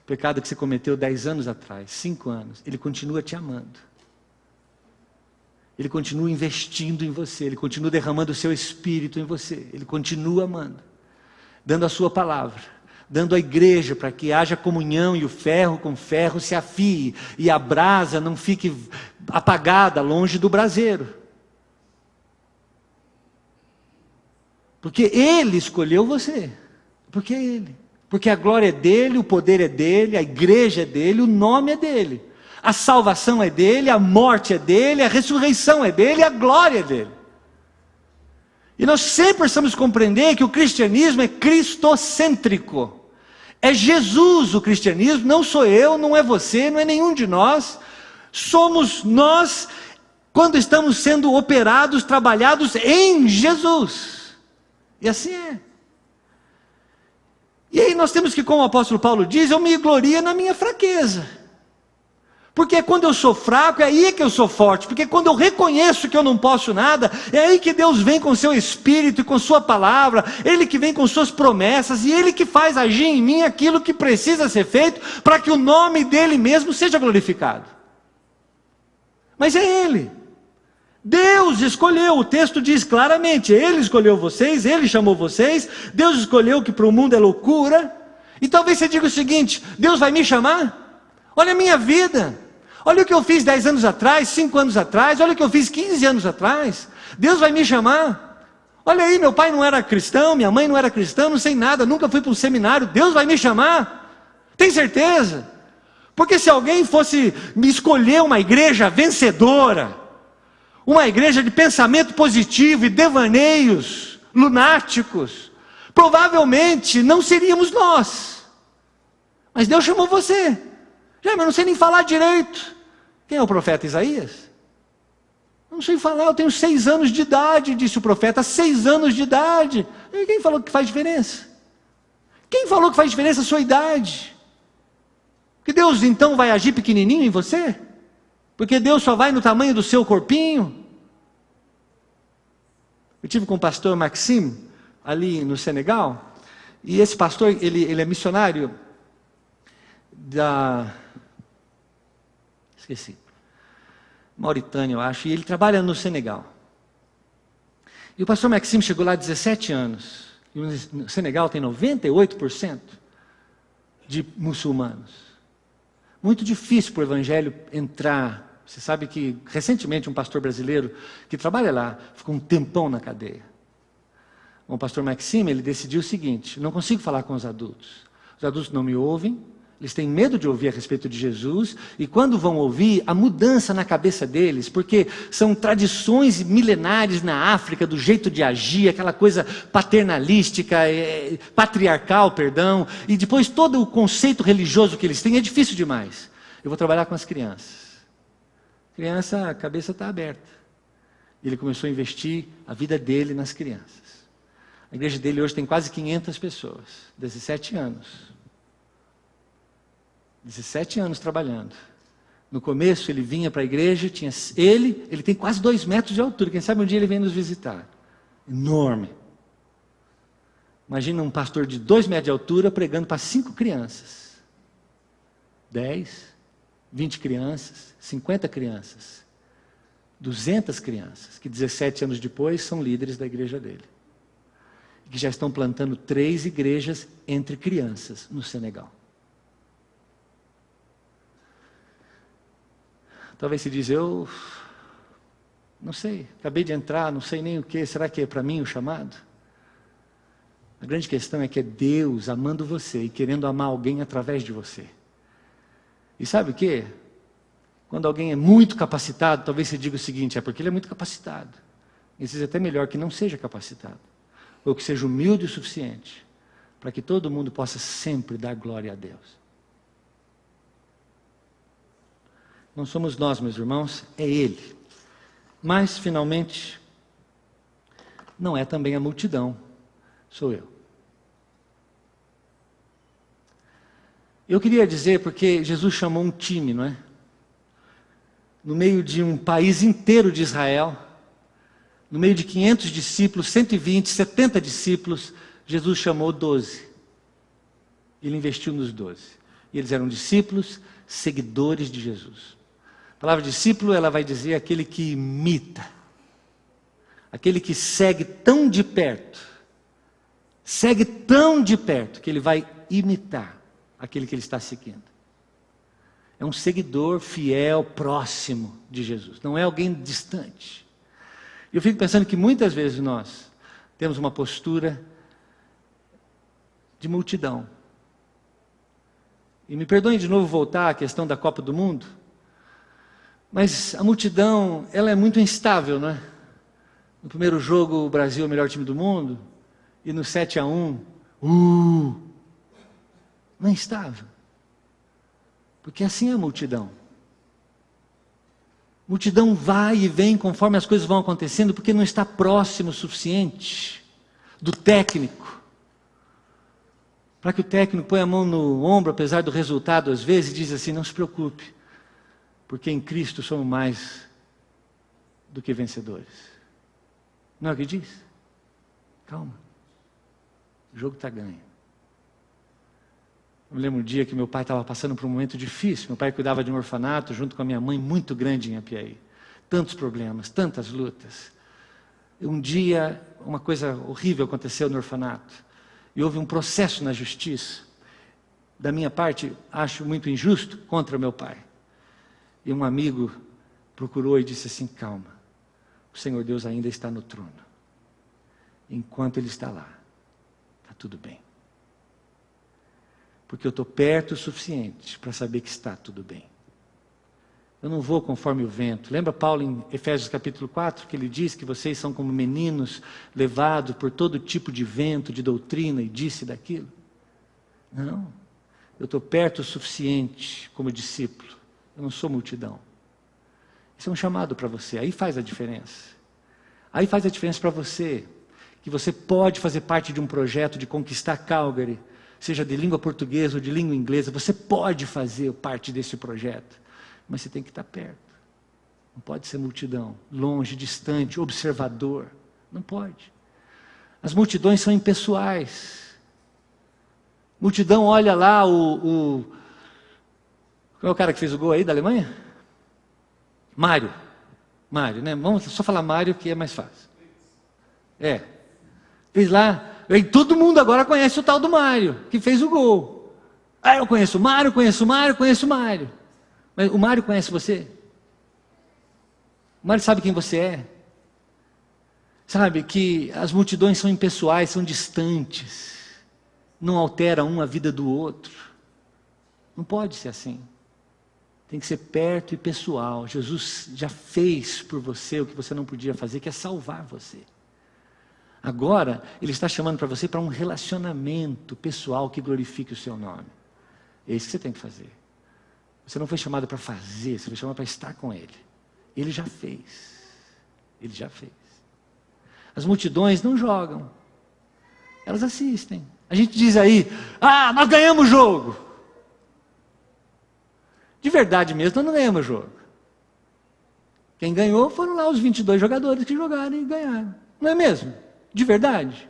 Speaker 1: O pecado que você cometeu 10 anos atrás, 5 anos, Ele continua te amando. Ele continua investindo em você, Ele continua derramando o seu Espírito em você, Ele continua amando, dando a sua palavra, dando a igreja para que haja comunhão e o ferro com ferro se afie e a brasa não fique apagada longe do braseiro. Porque Ele escolheu você, porque é Ele. Porque a glória é dEle, o poder é dEle, a igreja é dEle, o nome é dEle. A salvação é dEle, a morte é dEle, a ressurreição é dEle, a glória é dEle. E nós sempre precisamos compreender que o cristianismo é cristocêntrico. É Jesus o cristianismo, não sou eu, não é você, não é nenhum de nós. Somos nós quando estamos sendo operados, trabalhados em Jesus. E assim é. E aí nós temos que, como o apóstolo Paulo diz, eu me glorio na minha fraqueza. Porque quando eu sou fraco, é aí que eu sou forte. Porque quando eu reconheço que eu não posso nada, é aí que Deus vem com seu Espírito e com sua palavra. Ele que vem com suas promessas e Ele que faz agir em mim aquilo que precisa ser feito para que o nome dEle mesmo seja glorificado. Mas é Ele. Deus escolheu, o texto diz claramente, Ele escolheu vocês, Ele chamou vocês, Deus escolheu que para o mundo é loucura. E talvez você diga o seguinte: Deus vai me chamar? Olha a minha vida, olha o que eu fiz 10 anos atrás, 5 anos atrás, olha o que eu fiz 15 anos atrás. Deus vai me chamar? Olha aí, meu pai não era cristão, minha mãe não era cristã, não sei nada, nunca fui para um seminário. Deus vai me chamar? Tem certeza? Porque se alguém fosse me escolher uma igreja vencedora, uma igreja de pensamento positivo e devaneios lunáticos, provavelmente não seríamos nós. Mas Deus chamou você. Já, mas eu não sei nem falar direito. Quem é o profeta Isaías? Eu não sei falar, eu tenho 6 anos de idade, disse o profeta, 6 anos de idade. E quem falou que faz diferença? Quem falou que faz diferença a sua idade? Que Deus então vai agir pequenininho em você? Porque Deus só vai no tamanho do seu corpinho? Eu tive com o pastor Maxime, ali no Senegal, e esse pastor, ele é missionário esqueci, Mauritânia, eu acho, e ele trabalha no Senegal. E o pastor Maxime chegou lá há 17 anos, e o Senegal tem 98% de muçulmanos. Muito difícil para o evangelho entrar. Você sabe que, recentemente, um pastor brasileiro que trabalha lá, ficou um tempão na cadeia. O pastor Maxime, ele decidiu o seguinte: não consigo falar com os adultos não me ouvem, eles têm medo de ouvir a respeito de Jesus, e quando vão ouvir, a mudança na cabeça deles, porque são tradições milenares na África, do jeito de agir, aquela coisa paternalística, patriarcal, perdão, e depois todo o conceito religioso que eles têm é difícil demais. Eu vou trabalhar com as crianças. Criança, a cabeça está aberta. Ele começou a investir a vida dele nas crianças. A igreja dele hoje tem quase 500 pessoas, 17 anos. 17 anos trabalhando. No começo ele vinha para a igreja, ele tem quase 2 metros de altura, quem sabe um dia ele vem nos visitar. Enorme. Imagina um pastor de 2 metros de altura pregando para 5 crianças. 10, 20 crianças, 50 crianças, 200 crianças, que 17 anos depois são líderes da igreja dele. Que já estão plantando 3 igrejas entre crianças no Senegal. Talvez se diz, eu não sei, acabei de entrar, não sei nem o que, será que é para mim o chamado? A grande questão é que é Deus amando você e querendo amar alguém através de você. E sabe o que? Quando alguém é muito capacitado, talvez você diga o seguinte: é porque ele é muito capacitado. E às vezes é até melhor que não seja capacitado, ou que seja humilde o suficiente, para que todo mundo possa sempre dar glória a Deus. Não somos nós, meus irmãos, é Ele. Mas, finalmente, não é também a multidão, sou eu. Eu queria dizer, porque Jesus chamou um time, não é? No meio de um país inteiro de Israel, no meio de 500 discípulos, 120, 70 discípulos, Jesus chamou 12. Ele investiu nos 12. E eles eram discípulos, seguidores de Jesus. A palavra discípulo, ela vai dizer aquele que imita, aquele que segue tão de perto, que ele vai imitar aquele que ele está seguindo. É um seguidor fiel, próximo de Jesus, não é alguém distante. Eu fico pensando que muitas vezes nós temos uma postura de multidão. E me perdoem de novo voltar à questão da Copa do Mundo, mas a multidão, ela é muito instável, não é? No primeiro jogo, o Brasil é o melhor time do mundo, e no 7-1, não é instável. Porque assim é a multidão. Multidão vai e vem conforme as coisas vão acontecendo, porque não está próximo o suficiente do técnico, para que o técnico ponha a mão no ombro, apesar do resultado, às vezes, e diz assim: não se preocupe, porque em Cristo somos mais do que vencedores. Não é o que diz? Calma, o jogo está ganho. Eu me lembro um dia que meu pai estava passando por um momento difícil. Meu pai cuidava de um orfanato junto com a minha mãe, muito grande em Apiaí. Tantos problemas, tantas lutas. Um dia, uma coisa horrível aconteceu no orfanato. E houve um processo na justiça. Da minha parte, acho muito injusto, contra meu pai. E um amigo procurou e disse assim: calma, o Senhor Deus ainda está no trono. Enquanto Ele está lá, está tudo bem. Porque eu estou perto o suficiente para saber que está tudo bem. Eu não vou conforme o vento. Lembra Paulo em Efésios capítulo 4, que ele diz que vocês são como meninos levados por todo tipo de vento, de doutrina e disso e daquilo? Não. Eu estou perto o suficiente como discípulo. Eu não sou multidão. Isso é um chamado para você. Aí faz a diferença. Aí faz a diferença para você. Que você pode fazer parte de um projeto de conquistar Calgary, seja de língua portuguesa ou de língua inglesa. Você pode fazer parte desse projeto. Mas você tem que estar perto. Não pode ser multidão, longe, distante, observador. Não pode. As multidões são impessoais. Multidão olha lá qual é o cara que fez o gol aí da Alemanha? Mário, né? Vamos só falar Mário que é mais fácil. Fez lá. E todo mundo agora conhece o tal do Mário, que fez o gol. Ah, eu conheço o Mário, conheço o Mário. Mas o Mário conhece você? O Mário sabe quem você é? Sabe que as multidões são impessoais, são distantes. Não altera um a vida do outro. Não pode ser assim. Tem que ser perto e pessoal. Jesus já fez por você o que você não podia fazer, que é salvar você. Agora, Ele está chamando para você para um relacionamento pessoal que glorifique o seu nome. É isso que você tem que fazer. Você não foi chamado para fazer, você foi chamado para estar com Ele. Ele já fez. Ele já fez. As multidões não jogam. Elas assistem. A gente diz aí: ah, nós ganhamos o jogo. De verdade mesmo, nós não ganhamos o jogo. Quem ganhou foram lá os 22 jogadores que jogaram e ganharam. Não é mesmo? De verdade.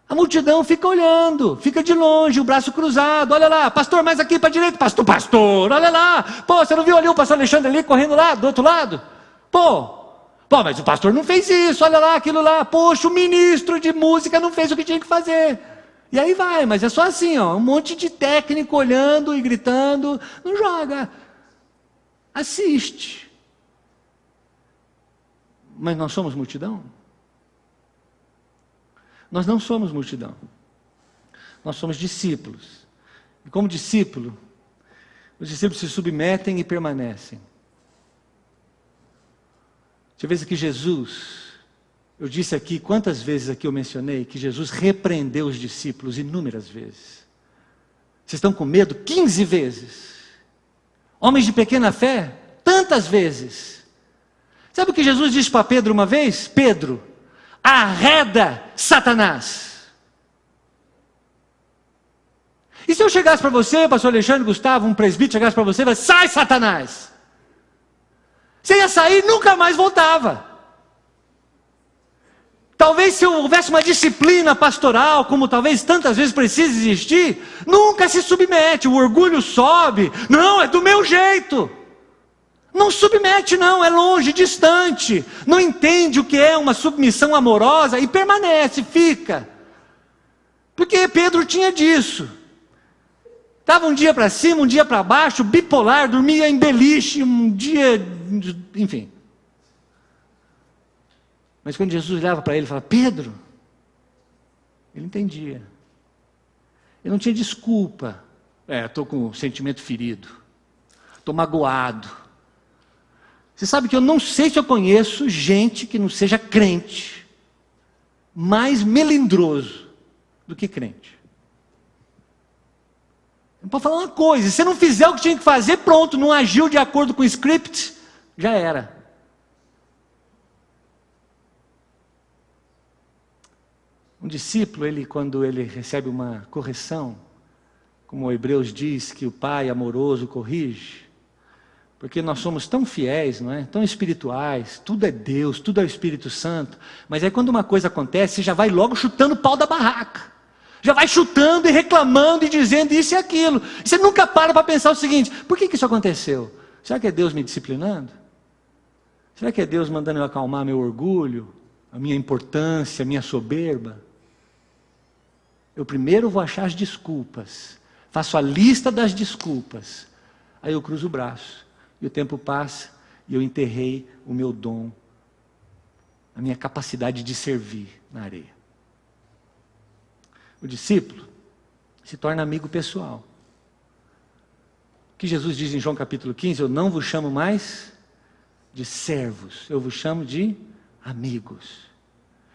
Speaker 1: A multidão fica olhando, fica de longe, o braço cruzado. Olha lá, pastor, mais aqui para a direita. Pastor, olha lá. Pô, você não viu ali o pastor Alexandre ali correndo lá, do outro lado? Pô, mas o pastor não fez isso, olha lá, aquilo lá. Poxa, o ministro de música não fez o que tinha que fazer. E aí vai, mas é só assim, ó, um monte de técnico olhando e gritando. Não joga. Assiste. Mas nós somos multidão? Nós não somos multidão. Nós somos discípulos. E como discípulo, os discípulos se submetem e permanecem. Deixa eu ver se aqui Jesus, eu disse aqui, quantas vezes aqui eu mencionei que Jesus repreendeu os discípulos inúmeras vezes. Vocês estão com medo? 15 vezes. Homens de pequena fé, tantas vezes. Sabe o que Jesus disse para Pedro uma vez? Pedro, arreda Satanás. E se eu chegasse para você, pastor Alexandre, Gustavo, um presbítero, chegasse para você e falasse: sai Satanás. Você ia sair e nunca mais voltava. Talvez se houvesse uma disciplina pastoral, como talvez tantas vezes precise existir, nunca se submete, o orgulho sobe. Não, é do meu jeito. Não submete não, é longe, distante. Não entende o que é uma submissão amorosa e permanece, fica. Porque Pedro tinha disso. Estava um dia para cima, um dia para baixo, bipolar, dormia em beliche, um dia, enfim. Mas quando Jesus olhava para ele e falava, Pedro, ele entendia. Ele não tinha desculpa. Estou com o sentimento ferido. Estou magoado. Você sabe que eu não sei se eu conheço gente que não seja crente, mais melindroso do que crente. Eu posso falar uma coisa, se você não fizer o que tinha que fazer, pronto, não agiu de acordo com o script, já era. Um discípulo, quando ele recebe uma correção, como o Hebreus diz, que o pai amoroso corrige, porque nós somos tão fiéis, não é? Tão espirituais, tudo é Deus, tudo é o Espírito Santo, mas aí quando uma coisa acontece, você já vai logo chutando o pau da barraca, já vai chutando e reclamando e dizendo isso e aquilo, e você nunca para pensar o seguinte, por que isso aconteceu? Será que é Deus me disciplinando? Será que é Deus mandando eu acalmar meu orgulho, a minha importância, a minha soberba? Eu primeiro vou achar as desculpas, faço a lista das desculpas, aí eu cruzo o braço, e o tempo passa, e eu enterrei o meu dom, a minha capacidade de servir na areia. O discípulo se torna amigo pessoal. O que Jesus diz em João capítulo 15, eu não vos chamo mais de servos, eu vos chamo de amigos.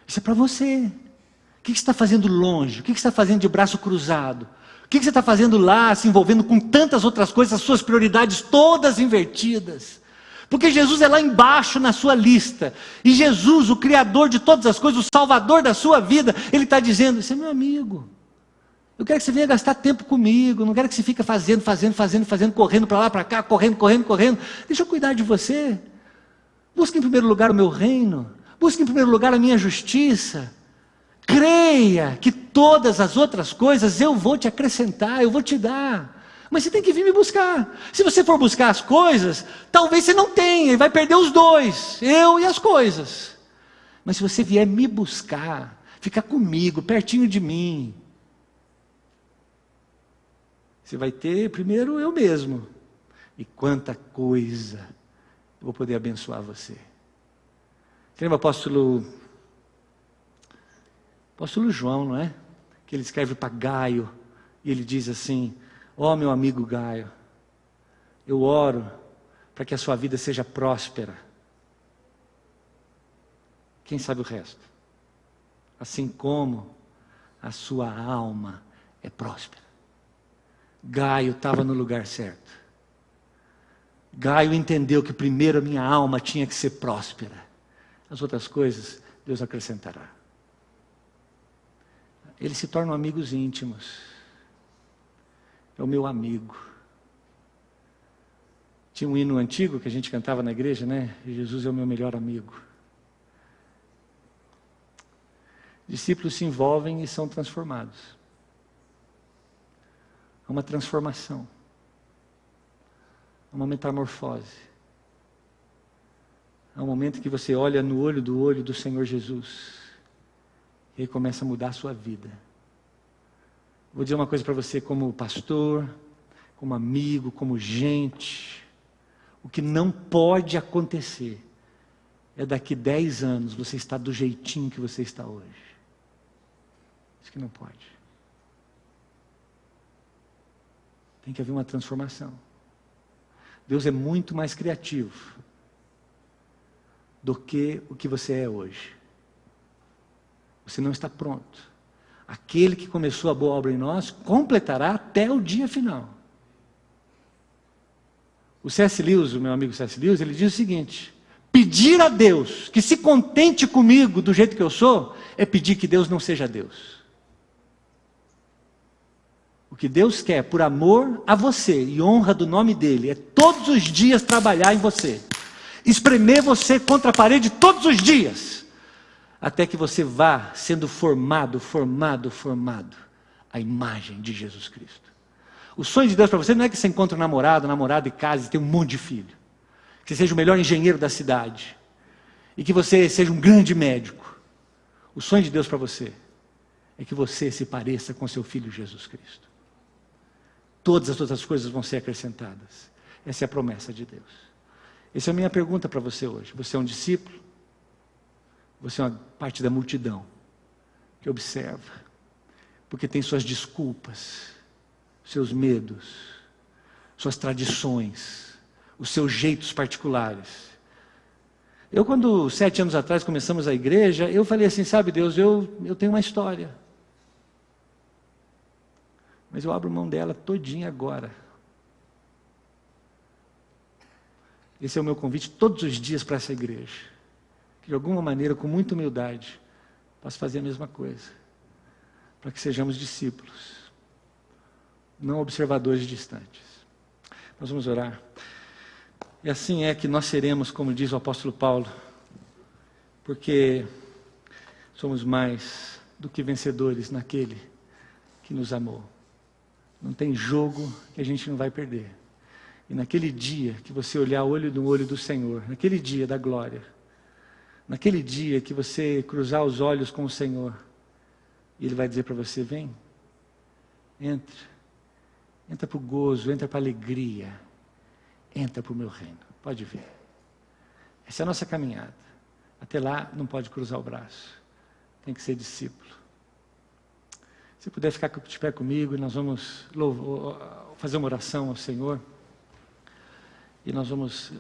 Speaker 1: Isso é para você. O que você está fazendo longe? O que você está fazendo de braço cruzado? O que você está fazendo lá, se envolvendo com tantas outras coisas, as suas prioridades todas invertidas? Porque Jesus é lá embaixo na sua lista. E Jesus, o Criador de todas as coisas, o Salvador da sua vida, Ele está dizendo, você é meu amigo. Eu quero que você venha gastar tempo comigo, não quero que você fique fazendo, correndo para lá, para cá, correndo. Deixa eu cuidar de você. Busque em primeiro lugar o meu reino. Busque em primeiro lugar a minha justiça. Creia que todas as outras coisas eu vou te acrescentar, eu vou te dar. Mas você tem que vir me buscar. Se você for buscar as coisas, talvez você não tenha, e vai perder os dois, eu e as coisas. Mas se você vier me buscar, ficar comigo, pertinho de mim, você vai ter primeiro eu mesmo. E quanta coisa eu vou poder abençoar você. Você lembra o apóstolo João, não é? Que ele escreve para Gaio, e ele diz assim, ó meu amigo Gaio, eu oro para que a sua vida seja próspera. Quem sabe o resto? Assim como a sua alma é próspera. Gaio estava no lugar certo. Gaio entendeu que primeiro a minha alma tinha que ser próspera. As outras coisas Deus acrescentará. Eles se tornam amigos íntimos. É o meu amigo. Tinha um hino antigo que a gente cantava na igreja, né? Jesus é o meu melhor amigo. Discípulos se envolvem e são transformados. Há uma transformação. Há uma metamorfose. Há um momento que você olha no olho do Senhor Jesus. E aí começa a mudar a sua vida. Vou dizer uma coisa para você como pastor, como amigo, como gente. O que não pode acontecer é daqui 10 anos você estar do jeitinho que você está hoje. Isso que não pode. Tem que haver uma transformação. Deus é muito mais criativo do que o que você é hoje. Você não está pronto. Aquele que começou a boa obra em nós, completará até o dia final. O C.S. Lewis, o meu amigo C.S. Lewis, ele diz o seguinte, pedir a Deus que se contente comigo do jeito que eu sou, é pedir que Deus não seja Deus. O que Deus quer, por amor a você e honra do nome dEle, é todos os dias trabalhar em você. Espremer você contra a parede todos os dias. até que você vá sendo formado à imagem de Jesus Cristo. O sonho de Deus para você não é que você encontre um namorado, namorada e case e tenha um monte de filho. Que você seja o melhor engenheiro da cidade. E que você seja um grande médico. O sonho de Deus para você é que você se pareça com seu Filho Jesus Cristo. Todas as outras coisas vão ser acrescentadas. Essa é a promessa de Deus. Essa é a minha pergunta para você hoje. Você é um discípulo? Você é uma parte da multidão que observa, porque tem suas desculpas, seus medos, suas tradições, os seus jeitos particulares. Eu, quando 7 anos atrás começamos a igreja, eu falei assim, sabe Deus, eu tenho uma história, mas eu abro mão dela todinha agora. Esse é o meu convite todos os dias para essa igreja, que de alguma maneira, com muita humildade, possa fazer a mesma coisa, para que sejamos discípulos, não observadores distantes. Nós vamos orar. E assim é que nós seremos, como diz o apóstolo Paulo, porque somos mais do que vencedores naquele que nos amou. Não tem jogo que a gente não vai perder. E naquele dia que você olhar olho no olho do Senhor, naquele dia da glória, naquele dia que você cruzar os olhos com o Senhor, e Ele vai dizer para você, vem, entra para o gozo, entra para a alegria, entra para o meu reino, pode ver. Essa é a nossa caminhada. Até lá não pode cruzar o braço, tem que ser discípulo. Se puder ficar de pé comigo, nós vamos fazer uma oração ao Senhor, e nós vamos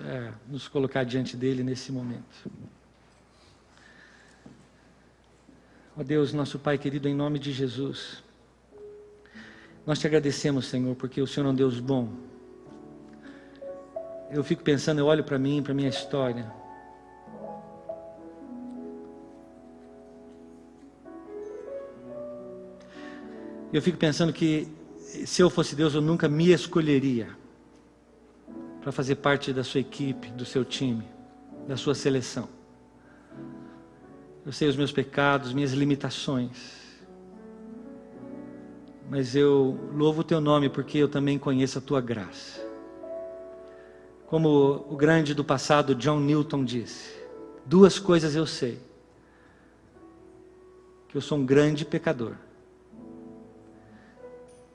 Speaker 1: nos colocar diante dEle nesse momento. Ó Deus, nosso Pai querido, em nome de Jesus, nós te agradecemos, Senhor, porque o Senhor é um Deus bom. Eu fico pensando, eu olho para mim, para a minha história. Eu fico pensando que, se eu fosse Deus, eu nunca me escolheria para fazer parte da sua equipe, do seu time, da sua seleção. Eu sei os meus pecados, minhas limitações. Mas eu louvo o teu nome porque eu também conheço a tua graça. Como o grande do passado, John Newton, disse, 2 coisas eu sei. Que eu sou um grande pecador.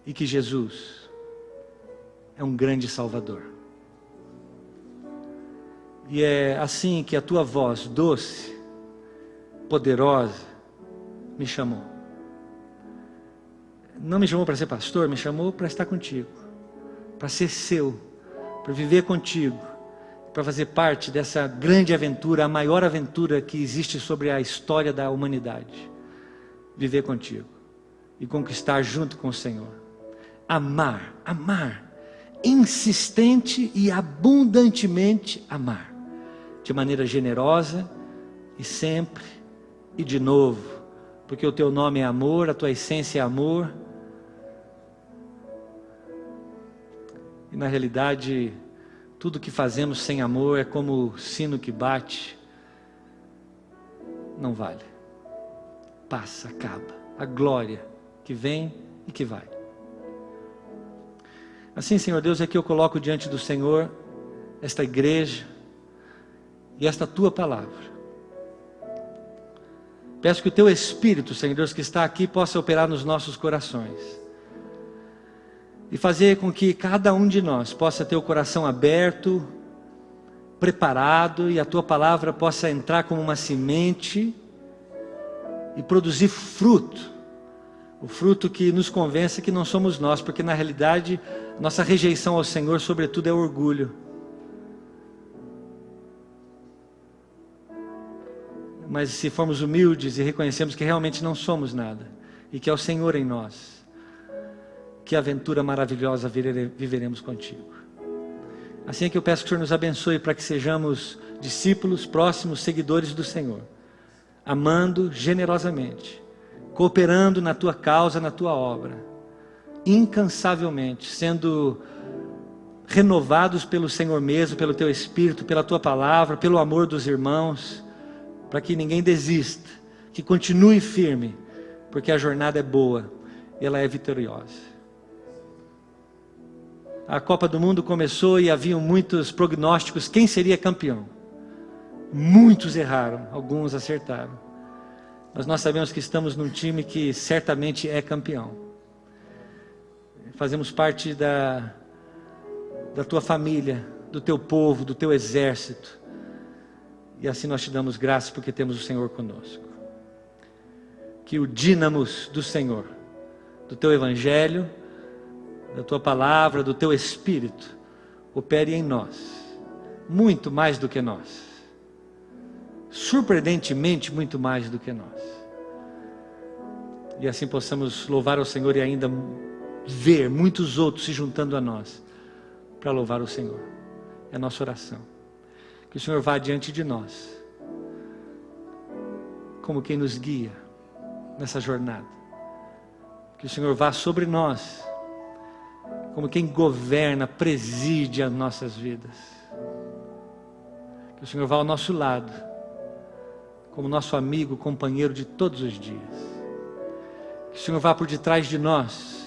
Speaker 1: E que Jesus é um grande Salvador. E é assim que a tua voz doce, poderosa, me chamou. Não me chamou para ser pastor, me chamou para estar contigo, para ser seu, para viver contigo, para fazer parte dessa grande aventura, a maior aventura que existe sobre a história da humanidade. Viver contigo e conquistar junto com o Senhor. Amar, insistente e abundantemente amar, de maneira generosa e sempre e de novo, porque o teu nome é amor, a tua essência é amor. E na realidade, tudo que fazemos sem amor é como o sino que bate, não vale, passa, acaba. A glória que vem e que vai. Assim, Senhor Deus, é que eu coloco diante do Senhor esta igreja e esta tua palavra. Peço que o teu Espírito, Senhor Deus, que está aqui, possa operar nos nossos corações e fazer com que cada um de nós possa ter o coração aberto, preparado, e a tua palavra possa entrar como uma semente e produzir fruto. O fruto que nos convença que não somos nós, porque na realidade nossa rejeição ao Senhor, sobretudo, é orgulho. Mas se formos humildes e reconhecemos que realmente não somos nada, e que é o Senhor em nós, que aventura maravilhosa viveremos contigo. Assim é que eu peço que o Senhor nos abençoe para que sejamos discípulos, próximos, seguidores do Senhor, amando generosamente, cooperando na tua causa, na tua obra, incansavelmente, sendo renovados pelo Senhor mesmo, pelo teu Espírito, pela tua palavra, pelo amor dos irmãos, para que ninguém desista, que continue firme, porque a jornada é boa e ela é vitoriosa. A Copa do Mundo começou e haviam muitos prognósticos, quem seria campeão? Muitos erraram, alguns acertaram. Mas nós sabemos que estamos num time que certamente é campeão. Fazemos parte da tua família, do teu povo, do teu exército. E assim nós te damos graças porque temos o Senhor conosco. Que o dínamos do Senhor, do teu evangelho, da tua palavra, do teu espírito, opere em nós, muito mais do que nós. Surpreendentemente muito mais do que nós. E assim possamos louvar ao Senhor e ainda ver muitos outros se juntando a nós para louvar o Senhor. É a nossa oração. Que o Senhor vá diante de nós, como quem nos guia nessa jornada. Que o Senhor vá sobre nós, como quem governa, preside as nossas vidas. Que o Senhor vá ao nosso lado, como nosso amigo, companheiro de todos os dias. Que o Senhor vá por detrás de nós,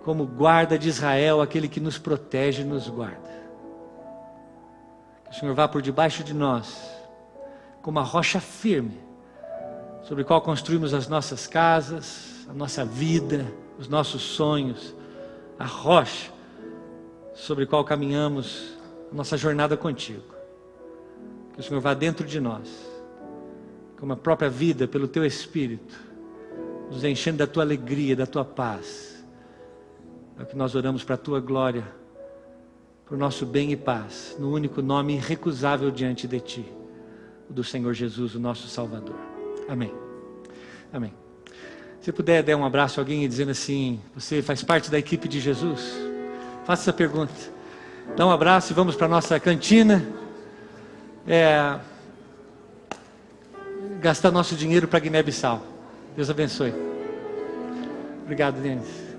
Speaker 1: como guarda de Israel, aquele que nos protege e nos guarda. Que o Senhor vá por debaixo de nós, como a rocha firme, sobre a qual construímos as nossas casas, a nossa vida, os nossos sonhos, a rocha sobre a qual caminhamos a nossa jornada contigo. Que o Senhor vá dentro de nós, como a própria vida, pelo teu Espírito, nos enchendo da tua alegria, da tua paz. É o que nós oramos para a tua glória, para o nosso bem e paz, no único nome irrecusável diante de ti, o do Senhor Jesus, o nosso Salvador. Amém. Amém. Se puder dar um abraço a alguém e dizendo assim, você faz parte da equipe de Jesus? Faça essa pergunta. Dá um abraço e vamos para a nossa cantina. Gastar nosso dinheiro para Guiné-Bissau. Deus abençoe. Obrigado, Denis.